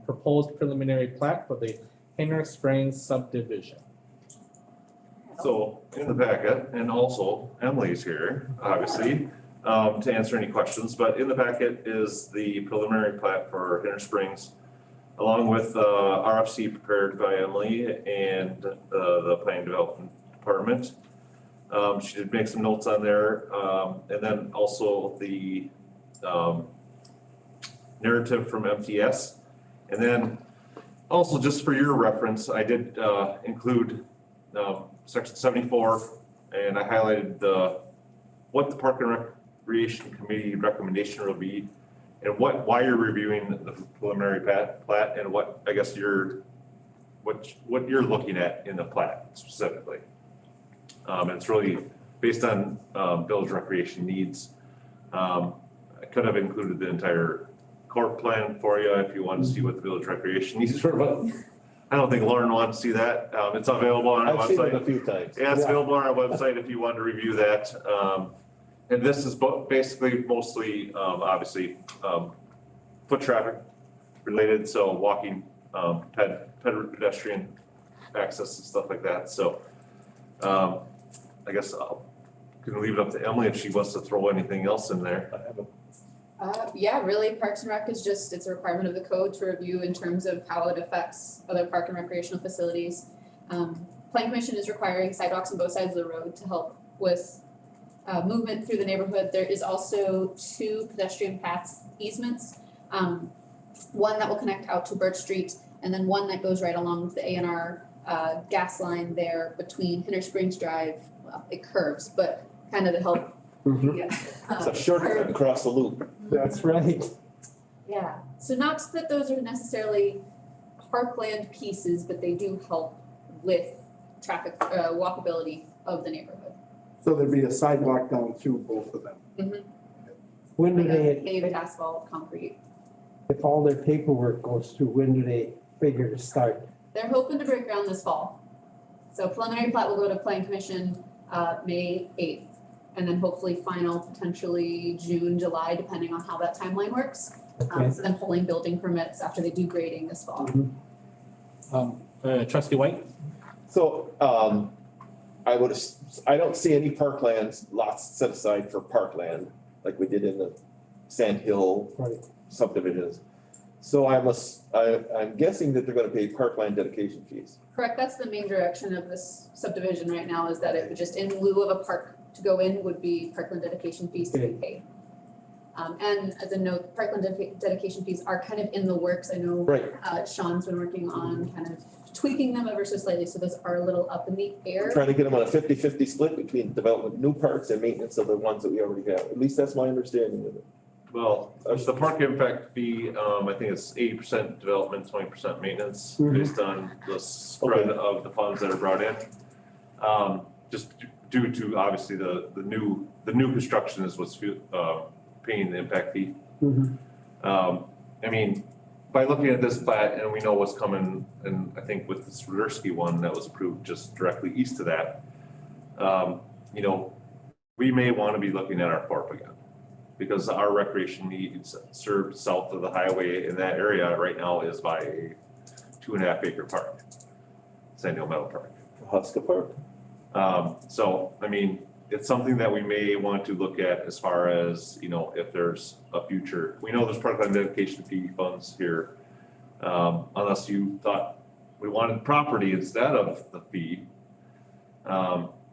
proposed preliminary plat for the Inner Springs subdivision. So in the packet, and also Emily's here, obviously, to answer any questions, but in the packet is the preliminary plat for Inner Springs, along with RFC prepared by Emily and the Planning Development Department. She did make some notes on there, and then also the narrative from MTS And then also just for your reference, I did include section 74 and I highlighted what the Park and Recreation Committee recommendation will be and why you're reviewing the preliminary plat and what I guess what you're looking at in the plat specifically. And it's really based on village recreation needs. I could have included the entire court plan for you if you want to see what the village recreation needs were, but I don't think Lauren wants to see that. It's available on our I've seen it a website. few times. Yeah, it's available on our website if you want to review that. And this is basically mostly, obviously, foot traffic related, so walking, pedestrian access and stuff like that. So I guess I'll can leave it up to Emily if she wants to throw anything else in there. Yeah, really, Parks and Rec is just, it's a requirement of the code to review in terms of how it affects other park and recreational facilities. Plan Commission is requiring sidewalks on both sides of the road to help with movement through the neighborhood. There is also 2 pedestrian paths easements. One that will connect out to Birch Street and then one that goes right along with the A&R gas line there between Hinter Springs Drive. Well, it curves, but kind of to help. Yeah. It's a shortcut across the loop. That's right. Yeah, so not that those are necessarily parkland pieces, but they do help with traffic, walkability of the neighborhood. So there'd be a sidewalk down through both of them. When do Like a they, paved asphalt, concrete. if all their paperwork goes through, when do they figure to start? They're hoping to break ground this fall. So preliminary plat will go to Plan Commission, May 8th. And then hopefully final potentially June, July, depending on how that timeline works. Okay. So then pulling building permits after they do grading this fall. Trustee White? So, I don't see any parklands lots set aside for parkland like we did in the Sand Hill Right. subdivisions. So I'm guessing that they're gonna pay parkland dedication fees. Correct, that's the main direction of this subdivision right now, is that it would just, in lieu of a park to go in, would be parkland dedication fees to be paid. And as a note, parkland dedication fees are kind of in the works. I know Right. Sean's been working on kind of tweaking them ever so slightly, so those are a little up in the air. Trying to get them on a 50-50 split between development of new parks and maintenance of the ones that we already have. At least that's my understanding of it. Well, the park impact fee, I think it's 80% development, 20% maintenance, Mhm. based on the spread of the funds that are brought in. Just due to obviously the new construction is what's paying the impact fee. I mean, by looking at this plat and we know what's coming, and I think with the Swiderski one that was approved just directly east of that, you know, we may want to be looking at our corp again. Because our recreation needs served south of the highway in that area right now is by a 2.5 acre park, Sand Hill Meadow Park. Huska Park? So, I mean, it's something that we may want to look at as far as, you know, if there's a future. We know there's parkland dedication fee funds here. Unless you thought we wanted property instead of the fee.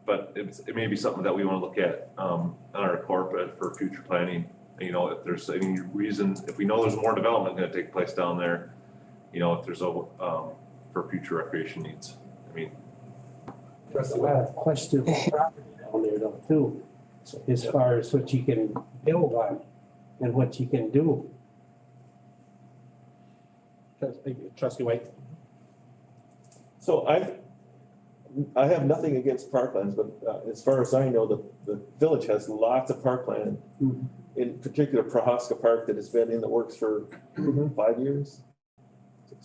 But it may be something that we want to look at on our corporate for future planning. You know, if there's any reason, if we know there's more development going to take place down there, you know, if there's for future recreation needs. I mean, There's a lot of questionable property down there though too, as far as what you can build on and what you can do. Trustee White? So I have nothing against parklands, but as far as I know, the village has lots of parkland. Mhm. In particular, Prohaska Park that has been in the works for 5 years.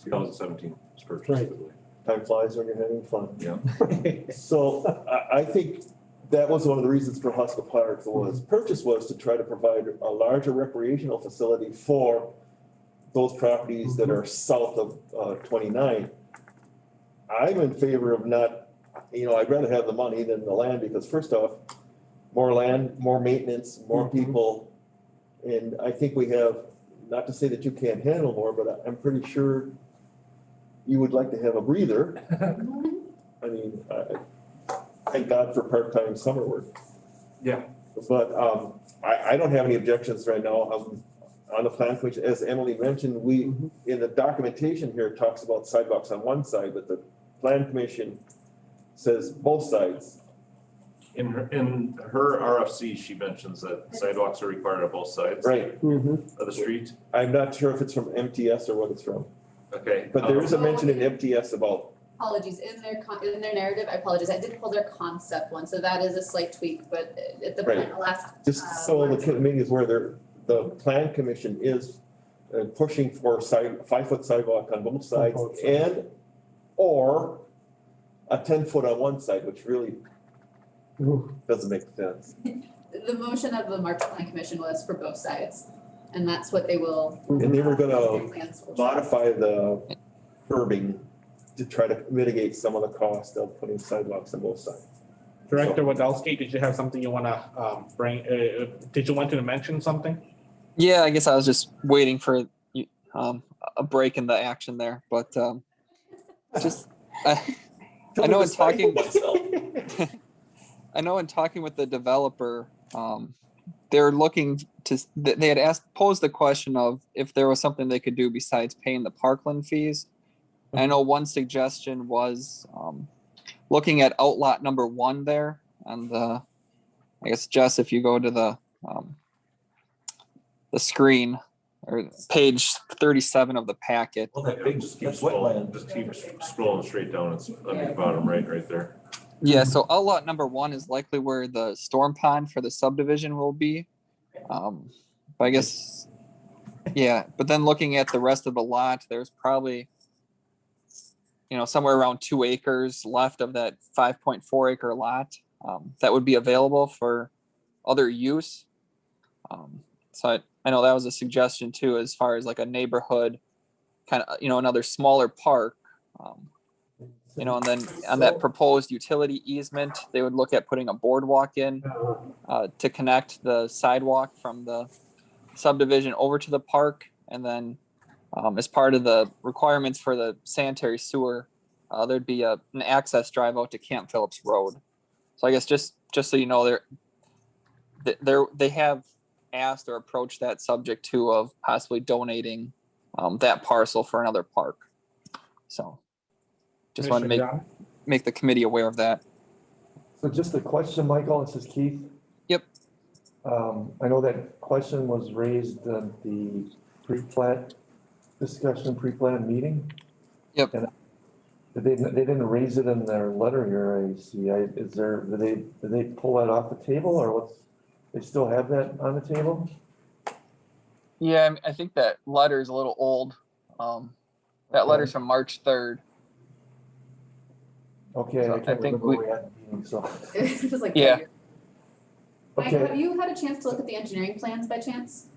2017 was purchased. Right. I believe. Time flies when you're having fun. Yeah. So I think that was one of the reasons Prohaska Park was purchased, was to try to provide a larger recreational facility for those properties that are south of 29. I'm in favor of not, you know, I'd rather have the money than the land, because first off, more land, more maintenance, more people. And I think we have, not to say that you can't handle more, but I'm pretty sure you would like to have a breather. I mean, thank God for part-time summer work. Yeah. But I don't have any objections right now. on the plan commission, as Emily mentioned, we, in the documentation here, it talks about sidewalks on one side, but the plan commission says both sides. In her RFC, she mentions that sidewalks are required on both sides Right. of the street. I'm not sure if it's from MTS or what it's from, Okay. but there is a mention in MTS about, Apologies, in their narrative, I apologize, I did pull their concept one, so that is a slight tweak, but at the Right. last. just so the committee is where the plan commission is pushing for 5-foot sidewalk on both sides both sides. and, or a 10-foot on one side, which really doesn't make sense. The motion of the March Plan Commission was for both sides, and that's what they will. And they were gonna Plans will show. modify the curbing to try to mitigate some of the cost of putting sidewalks on both sides. Director Wadowski, did you have something you wanna bring, did you want to mention something? Yeah, I guess I was just waiting for a break in the action there, but just I know in talking I know in talking with the developer, they're looking to they had posed the question of if there was something they could do besides paying the Parkland fees. I know one suggestion was looking at outlot number 1 there, and I guess Jess, if you go to the screen or page 37 of the packet. Well, that page just keeps That's wetland. scrolling straight down. It's on the bottom right there. Yeah, so outlot number 1 is likely where the storm pond for the subdivision will be. But I guess, yeah, but then looking at the rest of the lot, there's probably, somewhere around 2 acres left of that 5.4 acre lot that would be available for other use. So I know that was a suggestion too, as far as like a neighborhood, kind of, another smaller park. And then on that proposed utility easement, they would look at putting a boardwalk in to connect the sidewalk from the subdivision over to the park. And then as part of the requirements for the sanitary sewer, there'd be an access drive out to Camp Phillips Road. So I guess just so you know, they have asked or approached that subject too of possibly donating that parcel for another park. So just wanted to make the committee aware of that. So just a question, Michael, this is Keith. Yep. I know that question was raised at the pre-plat discussion, pre-plat meeting. Yep. And they didn't raise it in their letter here, I see. Did they pull that off the table or what's, they still have that on the table? Yeah, I think that letter is a little old. That letter's from March 3rd. Okay, So I can't I think remember where we had the meeting, so. It's just like. Yeah. Mike, Okay. have you had a chance to look at the engineering plans by chance?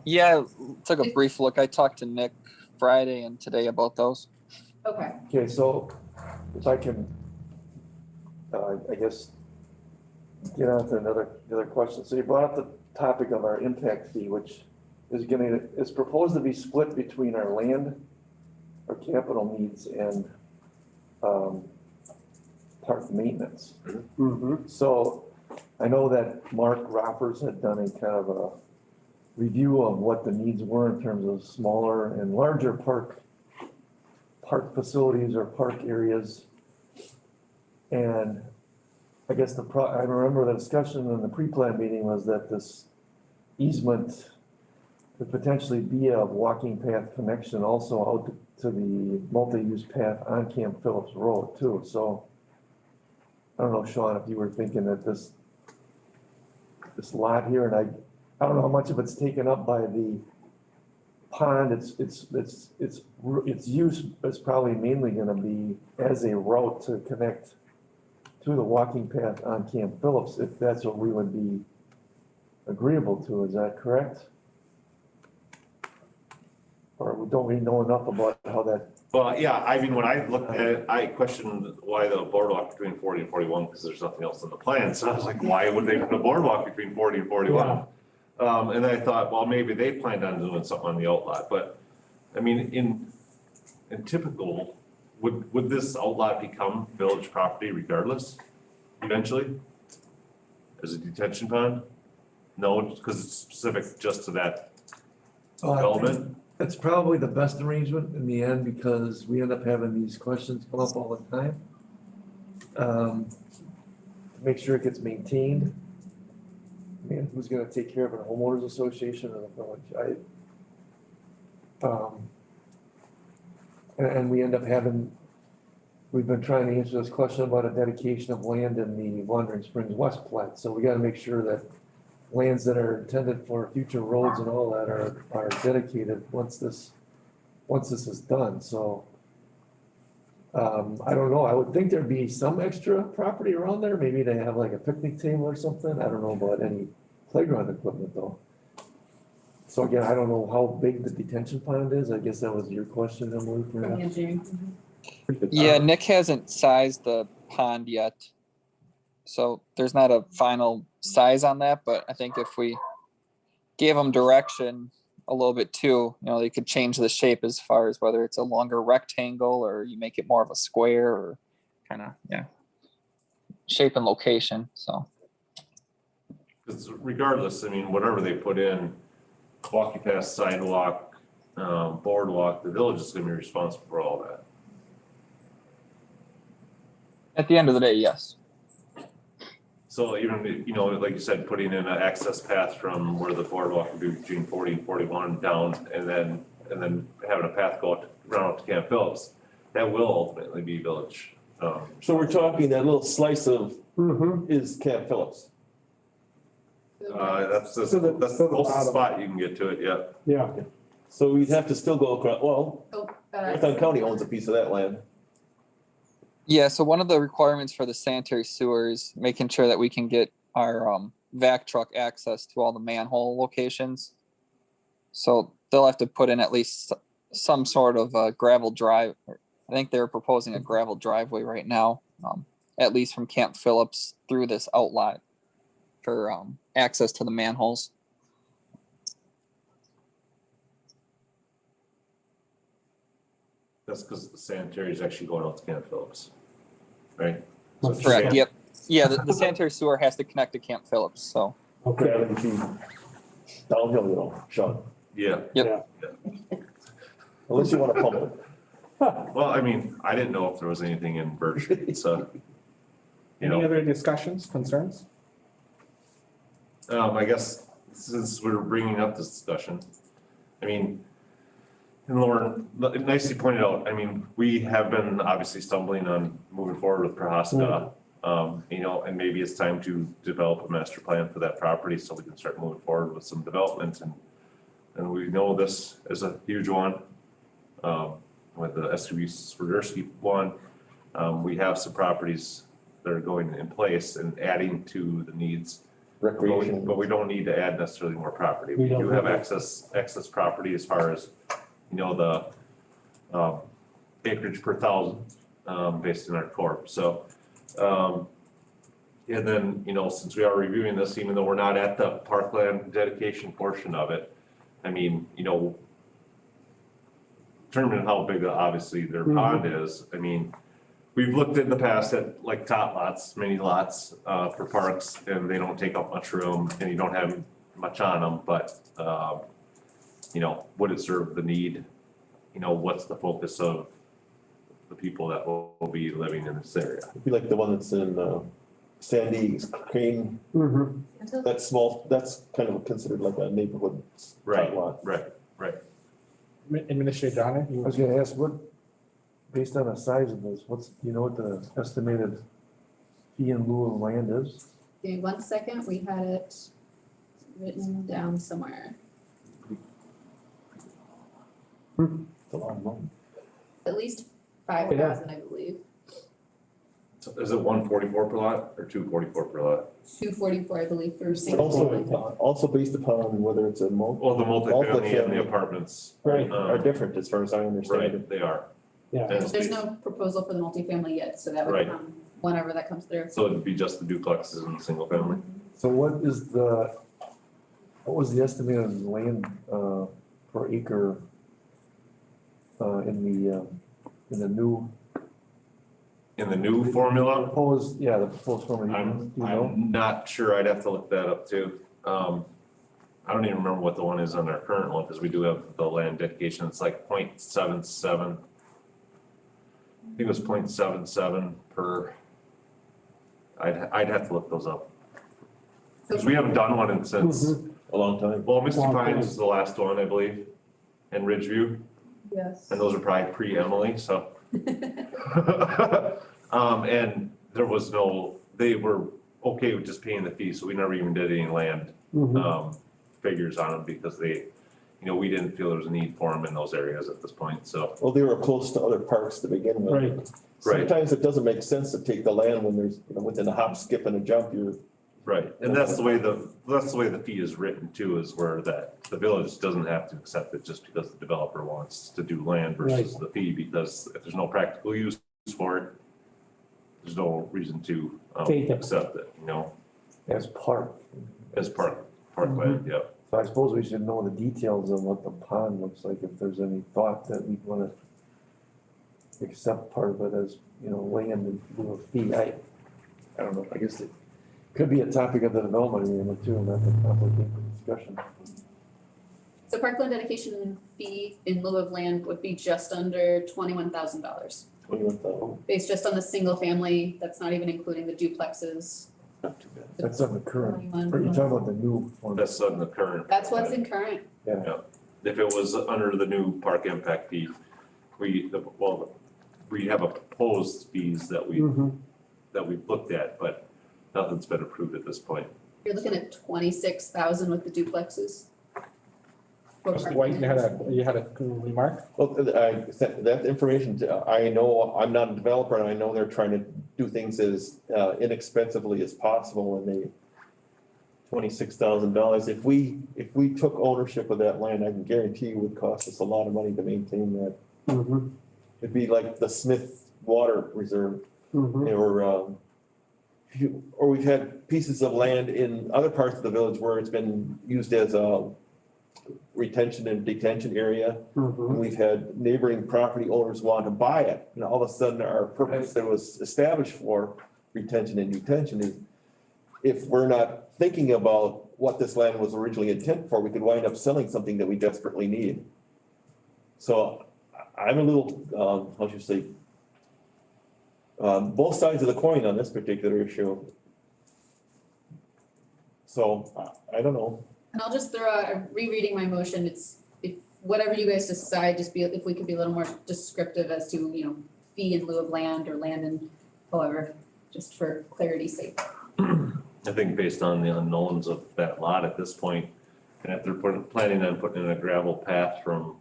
Yeah, took a brief look. I talked to Nick Friday and today about those. Okay. Okay, so if I can, I guess, get on to another question. So you brought up the topic of our impact fee, which is proposed to be split between our land, our capital needs, and park maintenance. So I know that Mark Roppers had done a kind of a review of what the needs were in terms of smaller and larger park facilities or park areas. And I guess I remember the discussion in the pre-plan meeting was that this easement could potentially be a walking path connection also out to the multi-use path on Camp Phillips Road too. So I don't know, Sean, if you were thinking that this lot here, and I don't know how much of it's taken up by the pond, its use is probably mainly gonna be as a route to connect to the walking path on Camp Phillips, if that's what we would be agreeable to, is that correct? Or don't we know enough about how that? Well, yeah, I mean, when I looked at it, I questioned why the boardwalk between 40 and 41, because there's nothing else in the plan. So I was like, why would they put a boardwalk between 40 and 41? And then I thought, well, maybe they planned on doing something on the outlot, but I mean, in typical, would this outlot become village property regardless, eventually? As a detention pond? No, because it's specific just to that development? It's probably the best arrangement in the end because we end up having these questions come up all the time. To make sure it gets maintained. I mean, who's gonna take care of it, a homeowners association or the village? And we end up having, we've been trying to answer this question about a dedication of land in the Wandering Springs West plat. So we gotta make sure that lands that are intended for future roads and all that are dedicated once this is done, so. I don't know, I would think there'd be some extra property around there, maybe they have like a picnic table or something, I don't know about any playground equipment though. So again, I don't know how big the detention pond is, I guess that was your question, Emily, From the perhaps? engineering. Yeah, Nick hasn't sized the pond yet. So there's not a final size on that, but I think if we gave them direction a little bit too, they could change the shape as far as whether it's a longer rectangle or you make it more of a square or kind of, shape and location, so. Because regardless, I mean, whatever they put in, walkie path, sidewalk, boardwalk, the village is gonna be responsible for all that. At the end of the day, yes. So even, like you said, putting in an access path from where the boardwalk would be between 40 and 41 down, and then having a path go around to Camp Phillips, that will ultimately be village. So we're talking that little slice of Mm-hmm. is Camp Phillips. That's the To the closest bottom. spot you can get to it, yeah. Yeah, So we'd have to still go across, well, Oh, Marathon County owns a piece of that land. Yeah, so one of the requirements for the sanitary sewer is making sure that we can get our vac truck access to all the manhole locations. So they'll have to put in at least some sort of gravel drive. I think they're proposing a gravel driveway right now, at least from Camp Phillips through this outlot for access to the manholes. That's because the sanitary is actually going out to Camp Phillips, right? That's Correct, yep. Yeah, the sanitary sewer has to connect to Camp Phillips, so. okay, Gravity feed downhill, Sean, Yeah, Yep. unless you wanna pump it. well, I mean, I didn't know if there was anything in Birch, so. Any other discussions, concerns? I guess since we're bringing up this discussion, I mean, and Lauren nicely pointed out, I mean, we have been obviously stumbling on moving forward with Prohaska. And maybe it's time to develop a master plan for that property so we can start moving forward with some development and we know this is a huge one. With the SUV Swiderski one, we have some properties that are going in place and adding to the needs. Recreation. But we don't need to add necessarily more property. We We don't do have need to. excess property as far as, the acreage per thousand, based in our corp, so. And then, since we are reviewing this, even though we're not at the parkland dedication portion of it, I mean, determining how big, obviously, their pond is, I mean, we've looked in the past at like tot lots, mini lots, for parks, and they don't take up much room, and you don't have much on them, but, would it serve the need? What's the focus of the people that will be living in this area? It'd be like the one that's in, Sandy's Crane, mm-hmm, Until that's small, that's kind of considered like a neighborhood Right, lot. right. Administrator Donner, I you was gonna ask, based on the size of this, what the estimated fee in lieu of land is? give me 1 second, we had it written down somewhere. It's a lot of money. At least 5,000, I believe. So is it 144 per lot or 244 per lot? 244, I believe, for But single family. also based upon whether it's a Well, the multifamily and the apartments. right, are different as far as I understand it. Right, they are. yeah. And it's There's based- no proposal for the multifamily yet, so that would Right. come whenever that comes through. So it'd be just the duplexes and the single family? So what was the estimated land, per acre, in the new In the new formula, the proposed formula, I'm do you know? not sure, I'd have to look that up too. I don't even remember what the one is on our current one, because we do have the land dedication, it's like 0.77. I think it was 0.77 per, I'd have to look those up. Because we haven't done one since, A long time. well, Misty Long Pines time. was the last one, I believe, and Ridgeview, Yes. and those are probably pre-Emily, so. And there was no, they were okay with just paying the fee, so we never even did any land, figures on them because they, you know, we didn't feel there was a need for them in those areas at this point, so. Well, they were close to other parks to begin with. Right. Right. Sometimes it doesn't make sense to take the land when there's, you know, within a hop, skip and a jump, you're. Right, and that's the way the fee is written too, is where that the village doesn't have to accept it just because the developer wants to do land versus the fee, because if there's no practical use for it, there's no reason to Take it. accept it, you know, As park. as parkland, yeah. So I suppose we should know the details of what the pond looks like, if there's any thought that we'd wanna accept part of it as, you know, land and do a fee. I don't know, I guess it could be a topic of the development agreement too, and that's a complicated discussion. So parkland dedication fee in lieu of land would be just under $21,000, 21,000. based just on the single family, that's not even including the duplexes. Not too bad. That's on the current, 21. are you talking about the new one? That's on the current. That's what's in current. Yeah, If it was under the new park impact fee, we have a proposed fees that we've looked at, but nothing's been approved at this point. You're looking at 26,000 with the duplexes. For Mr. White, you had a remark? Well, that information, I know, I'm not a developer and I know they're trying to do things as inexpensively as possible and they, $26,000, if we took ownership of that land, I can guarantee you would cost us a lot of money to maintain that. It'd be like the Smith Water Reserve, or we've had pieces of land in other parts of the village where it's been used as a retention and detention area. And we've had neighboring property owners want to buy it, and all of a sudden our purpose that was established for retention and detention is, if we're not thinking about what this land was originally intended for, we could wind up selling something that we desperately need. So I'm a little, how should you say, both sides of the coin on this particular issue. So I don't know. And I'll just throw out, rereading my motion, it's, if, whatever you guys decide, just be, if we could be a little more descriptive as to, you know, fee in lieu of land or land and however, just for clarity's sake. I think based on the unknowns of that lot at this point, and if they're planning on putting in a gravel path from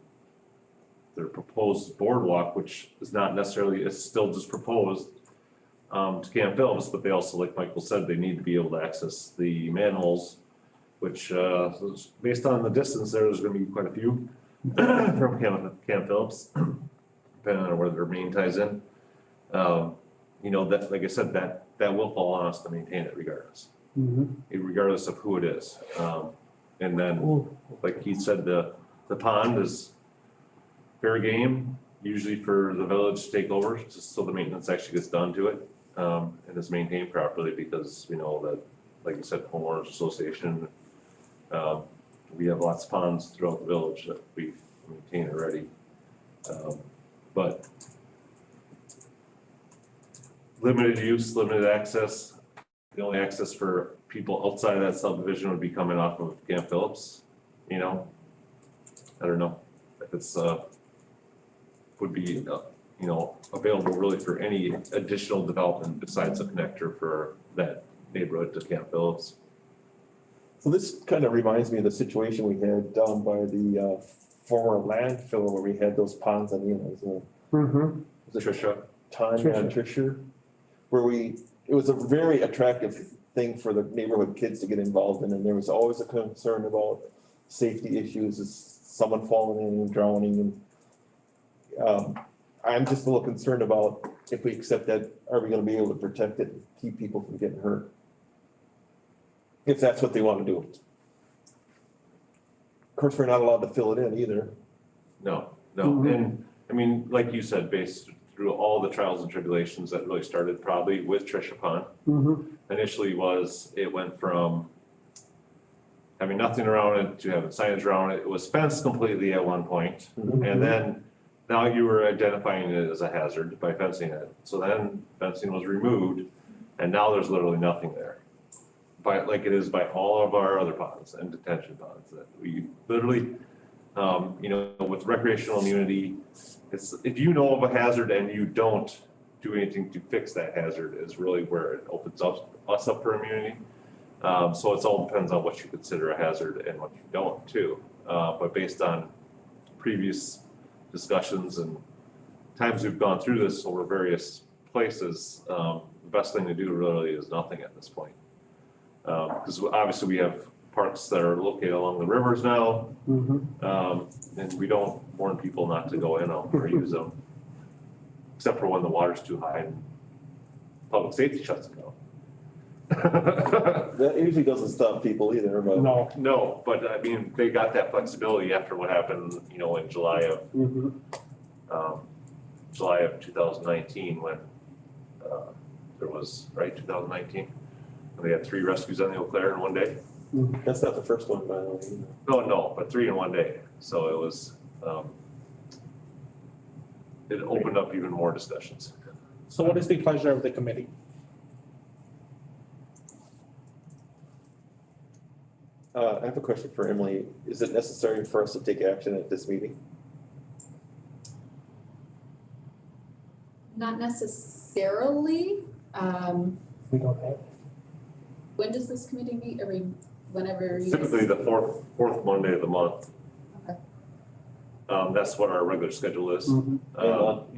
their proposed boardwalk, which is not necessarily, it's still just proposed, to Camp Phillips, but they also, like Michael said, they need to be able to access the manholes, which, based on the distance there's gonna be quite a few from Camp Phillips, depending on where their main ties in. You know, that, like I said, that will fall on us to maintain it regardless, regardless of who it is. And then, like Keith said, the pond is fair game, usually for the village to take over, just so the maintenance actually gets done to it, and is maintained properly, because we know that, like you said, homeowners association, we have lots of ponds throughout the village that we maintain already. But limited use, limited access, the only access for people outside of that subdivision would be coming off of Camp Phillips, you know? I don't know if it's, would be, you know, available really for any additional development besides a connector for that neighborhood to Camp Phillips. So this kind of reminds me of the situation we had down by the former landfill where we had those ponds on the end. Was it Tricia? Tanya and Tricia? Where it was a very attractive thing for the neighborhood kids to get involved in, and there was always a concern about safety issues, is someone falling in and drowning, and I'm just a little concerned about, if we accept that, are we gonna be able to protect it and keep people from getting hurt? If that's what they wanna do. Of course, we're not allowed to fill it in either. No, and I mean, like you said, based through all the trials and tribulations that really started probably with Tricia Pond. Initially it went from having nothing around it, to having signage around it. It was fenced completely at one point. And then now you were identifying it as a hazard by fencing it. So then fencing was removed and now there's literally nothing there. Like it is by all of our other ponds and detention ponds that we literally, with recreational immunity, it's, if you know of a hazard and you don't do anything to fix that hazard is really where it opens us up for immunity. So it's all depends on what you consider a hazard and what you don't too. But based on previous discussions and times we've gone through this over various places, the best thing to do really is nothing at this point. Because obviously we have parks that are located along the rivers now, and we don't warn people not to go in them or use them, except for when the water's too high and public safety shuts it down. That usually doesn't stop people either, but. No, but I mean, they got that flexibility after what happened, in July of 2019 when there was, right, 2019? They had 3 rescues on the Eau Claire in one day. That's not the first one, by the way. No, but 3 in one day. So it was, it opened up even more discussions. So what is the pleasure of the committee? I have a question for Emily. Is it necessary for us to take action at this meeting? Not necessarily. We don't have. When does this committee meet? Whenever you guys? Typically the fourth Monday of the month. Okay. That's what our regular schedule is.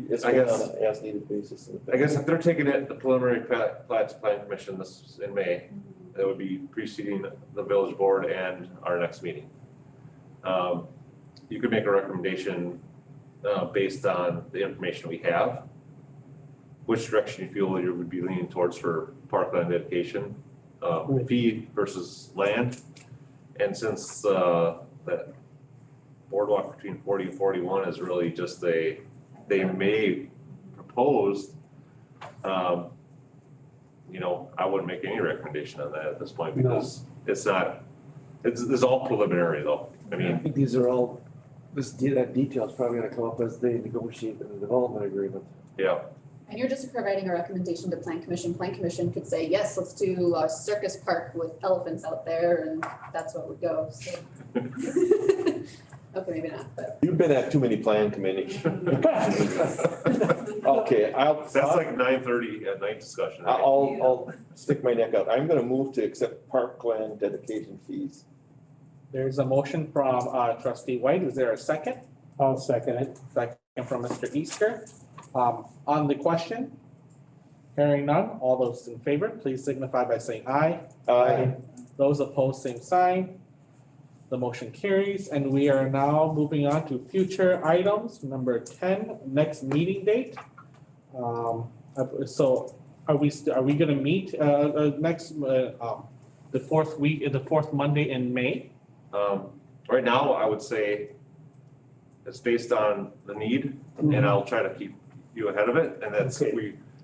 It's I been on guess- an as-needed basis. I guess if they're taking it, the preliminary plats plan commission this in May, that would be preceding the village board and our next meeting. You could make a recommendation, based on the information we have, which direction you feel you would be leaning towards for parkland dedication, fee versus land. And since, that boardwalk between 40 and 41 is really just they may propose, I wouldn't make any recommendation on that at this point because it's all preliminary though. I I mean, think these are all, that detail is probably gonna come up as they negotiate the development agreement. yeah, And you're just providing a recommendation to Plan Commission. Plan Commission could say, yes, let's do a circus park with elephants out there, and that's what would go, so. Okay, maybe not, but. You've been at too many plan committees. Okay, that's like 9:30 at night discussion. Right? I'll stick my neck out. I'm gonna move to accept parkland dedication fees. There's a motion from trustee White. Is there a second? I'll second it. Second from Mr. Easter. On the question, hearing none, all those in favor, please signify by saying aye. Those opposed, same sign. The motion carries, and we are now moving on to future items. Number 10, next meeting date. So are we gonna meet next the fourth Monday in May? Right now, I would say it's based on the need, and I'll try to keep you ahead of it. And that's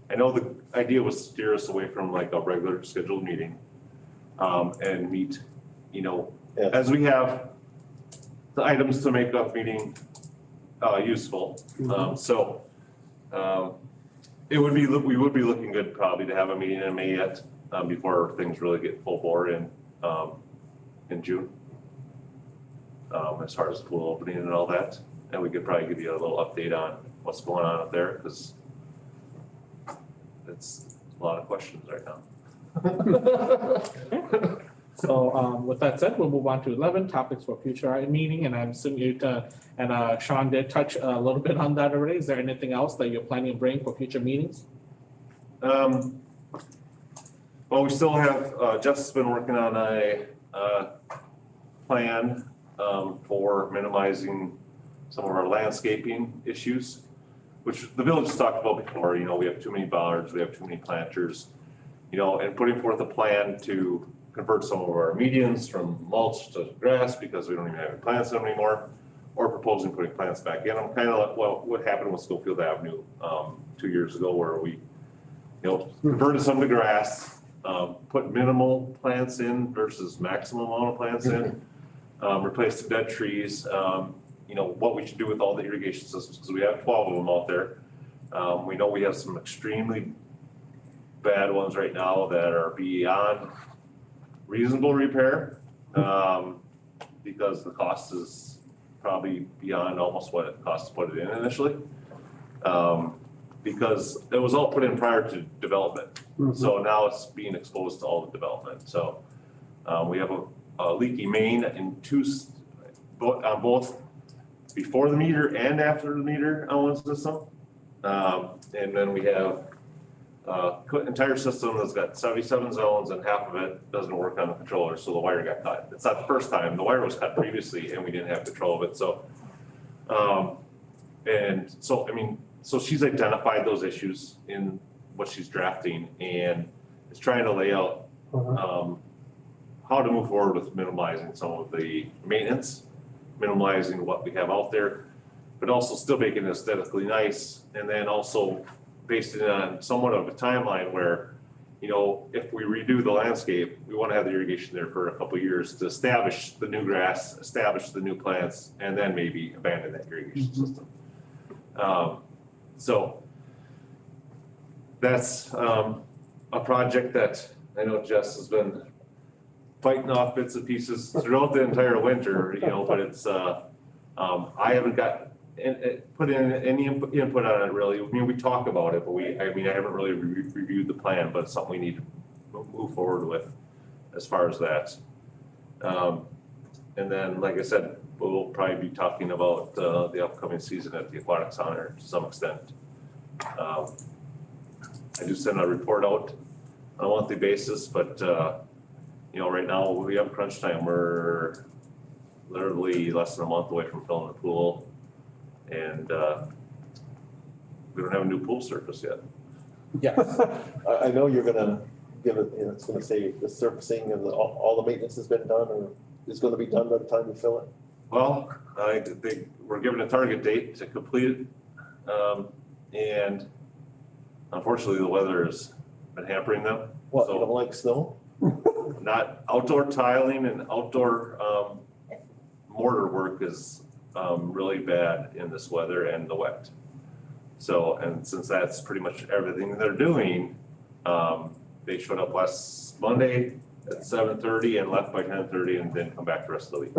I know the idea was to steer us away from like a regular scheduled meeting, and meet, as we have the items to make up meeting useful. We would be looking good probably to have a meeting in May yet, before things really get full bore in June. As far as the pool opening and all that, and we could probably give you a little update on what's going on up there, because it's a lot of questions right now. So with that said, we'll move on to 11 topics for future meeting, and I'm assuming Sean did touch a little bit on that already. Is there anything else that you're planning to bring for future meetings? Well, we still have, Jeff's been working on a plan for minimizing some of our landscaping issues, which the village has talked about before. We have too many bollards, we have too many planters, and putting forth a plan to convert some of our medians from mulch to grass because we don't even have any plants in them anymore, or proposing putting plants back in them, kind of like what happened with Schofield Avenue 2 years ago, where we converted some to grass put minimal plants in versus maximum amount of plants in. Replace the dead trees, you know, what we should do with all the irrigation systems, because we have 12 of them out there. We know we have some extremely bad ones right now that are beyond reasonable repair, because the cost is probably beyond almost what it costs to put it in initially. Because it was all put in prior to development, so now it's being exposed to all the development, so. We have a leaky main in on both before the meter and after the meter on one system. And then we have entire system that's got 77 zones and half of it doesn't work on the controller, so the wire got cut. It's not the first time, the wire was cut previously and we didn't have control of it, so. And so, I mean, so she's identified those issues in what she's drafting and is trying to lay out, how to move forward with minimizing some of the maintenance, minimizing what we have out there, but also still making it aesthetically nice. And then also based it on somewhat of a timeline where, you know, if we redo the landscape, we want to have the irrigation there for a couple of years to establish the new grass, establish the new plants, and then maybe abandon that irrigation system. So that's a project that I know Jess has been fighting off bits and pieces throughout the entire winter, you know, but it's, I haven't got, put in any input on it really. I mean, we talk about it, but I haven't really reviewed the plan, but it's something we need to move forward with as far as that. And then, like I said, we'll probably be talking about the upcoming season at the Aquatic Center to some extent. I do send a report out on a monthly basis, but you know, right now we have crunch time. We're literally less than a month away from filling the pool, and we don't have a new pool surface yet. Yes. I know you're gonna give it, you know, it's gonna say the surfacing and all the maintenance has been done or is gonna be done by the time you fill it. Well, we're given a target date to complete it, and unfortunately the weather has been hampering them. What, So- you don't like snow? Not outdoor tiling and outdoor mortar work is really bad in this weather and the wet. So, and since that's pretty much everything they're doing, they showed up last Monday at 7:30 and left by 10:30 and didn't come back the rest of the week.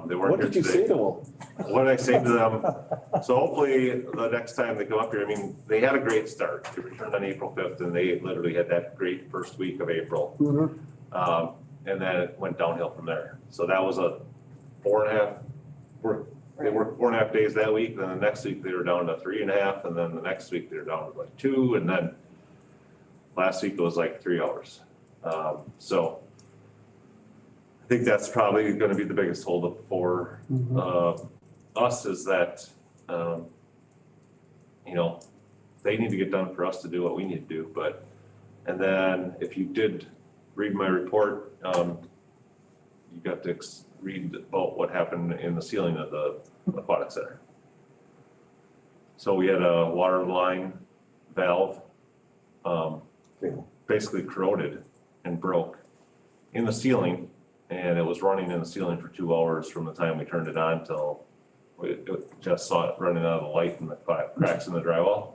They weren't What here did you today. say to them? What did I say to them? So hopefully the next time they come up here, I mean, they had a great start. They returned on April 5th and they literally had that great first week of April. And then it went downhill from there. So that was a 4.5 work. They worked 4.5 days that week. Then the next week they were down to 3.5. And then the next week they were down to like 2. And then last week it was like 3 hours. So I think that's probably going to be the biggest holdup for us is that, you know, they need to get done for us to do what we need to do. But, and then if you did read my report, you got to read about what happened in the ceiling of the aquatic center. So we had a water line valve, basically corroded and broke in the ceiling. And it was running in the ceiling for 2 hours from the time we turned it on till we just saw it running out of the light in the cracks in the drywall.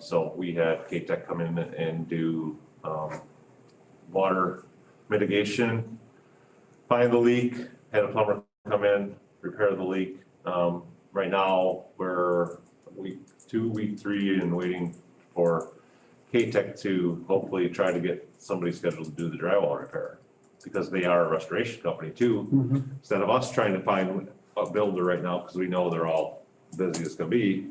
So we had K-Tech come in and do water mitigation, find the leak, had a plumber come in, repair the leak. Right now, we're week 2, week 3, and waiting for K-Tech to hopefully try to get somebody scheduled to do the drywall repair. Because they are a restoration company too. Instead of us trying to find a builder right now, because we know they're all busy as can be,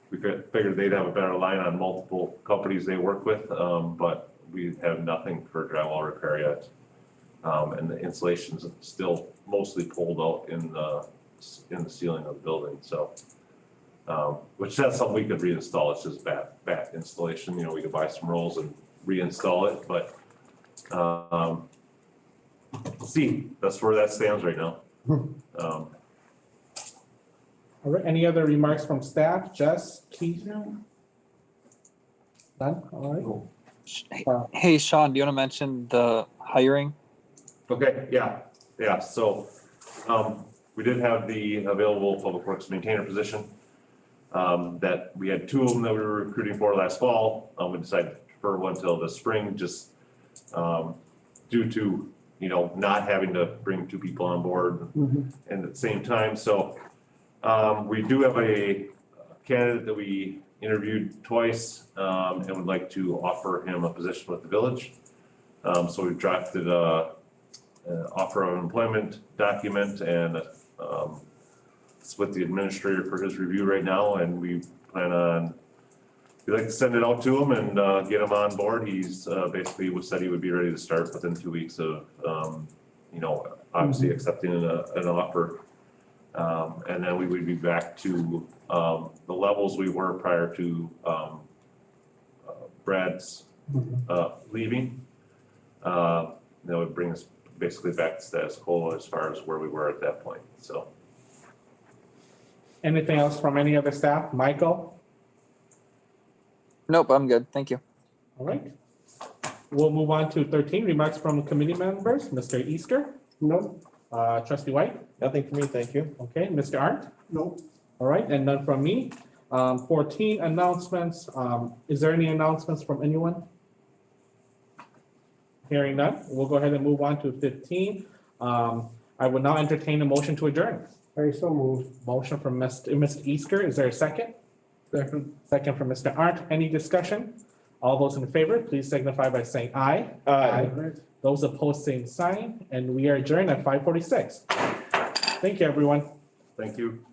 we figured they'd have a better line on multiple companies they work with, but we have nothing for drywall repair yet. And the insulation's still mostly pulled out in the ceiling of the building, so. Which that's something we could reinstall, it's just bad installation, you know, we could buy some rolls and reinstall it, but we'll see, that's where that stands right now. All right, any other remarks from staff? Jess, Keith? None? All right. Hey, Sean, do you want to mention the hiring? Okay, yeah, so, we did have the available public works maintainer position. That we had two of them that we were recruiting for last fall. We decided to defer one till the spring, just, due to, not having to bring two people on board and at the same time, so, we do have a candidate that we interviewed twice, and would like to offer him a position with the village. So we've drafted offer of employment document and it's with the administrator for his review right now, and we plan on, we'd like to send it out to him and get him on board. He's basically said he would be ready to start within 2 weeks of, obviously accepting an offer. And then we would be back to the levels we were prior to Brad's leaving. That would bring us basically back to status quo as far as where we were at that point, so. Anything else from any other staff? Michael? Nope, I'm good. Thank you. All right. We'll move on to 13, remarks from committee members. Mr. Easter, No, trustee White, Nothing for me, thank you. okay, Mr. Arndt? No, All right, and none from me. 14 announcements. Is there any announcements from anyone? Hearing none, we'll go ahead and move on to 15. I will now entertain a motion to adjourn. I so moved. Motion from Mr. Easter. Is there a second? Second. Second from Mr. Arndt. Any discussion? All those in favor, please signify by saying aye. Those opposed, same sign, and we are adjourned at 5:46. Thank you, everyone. Thank you.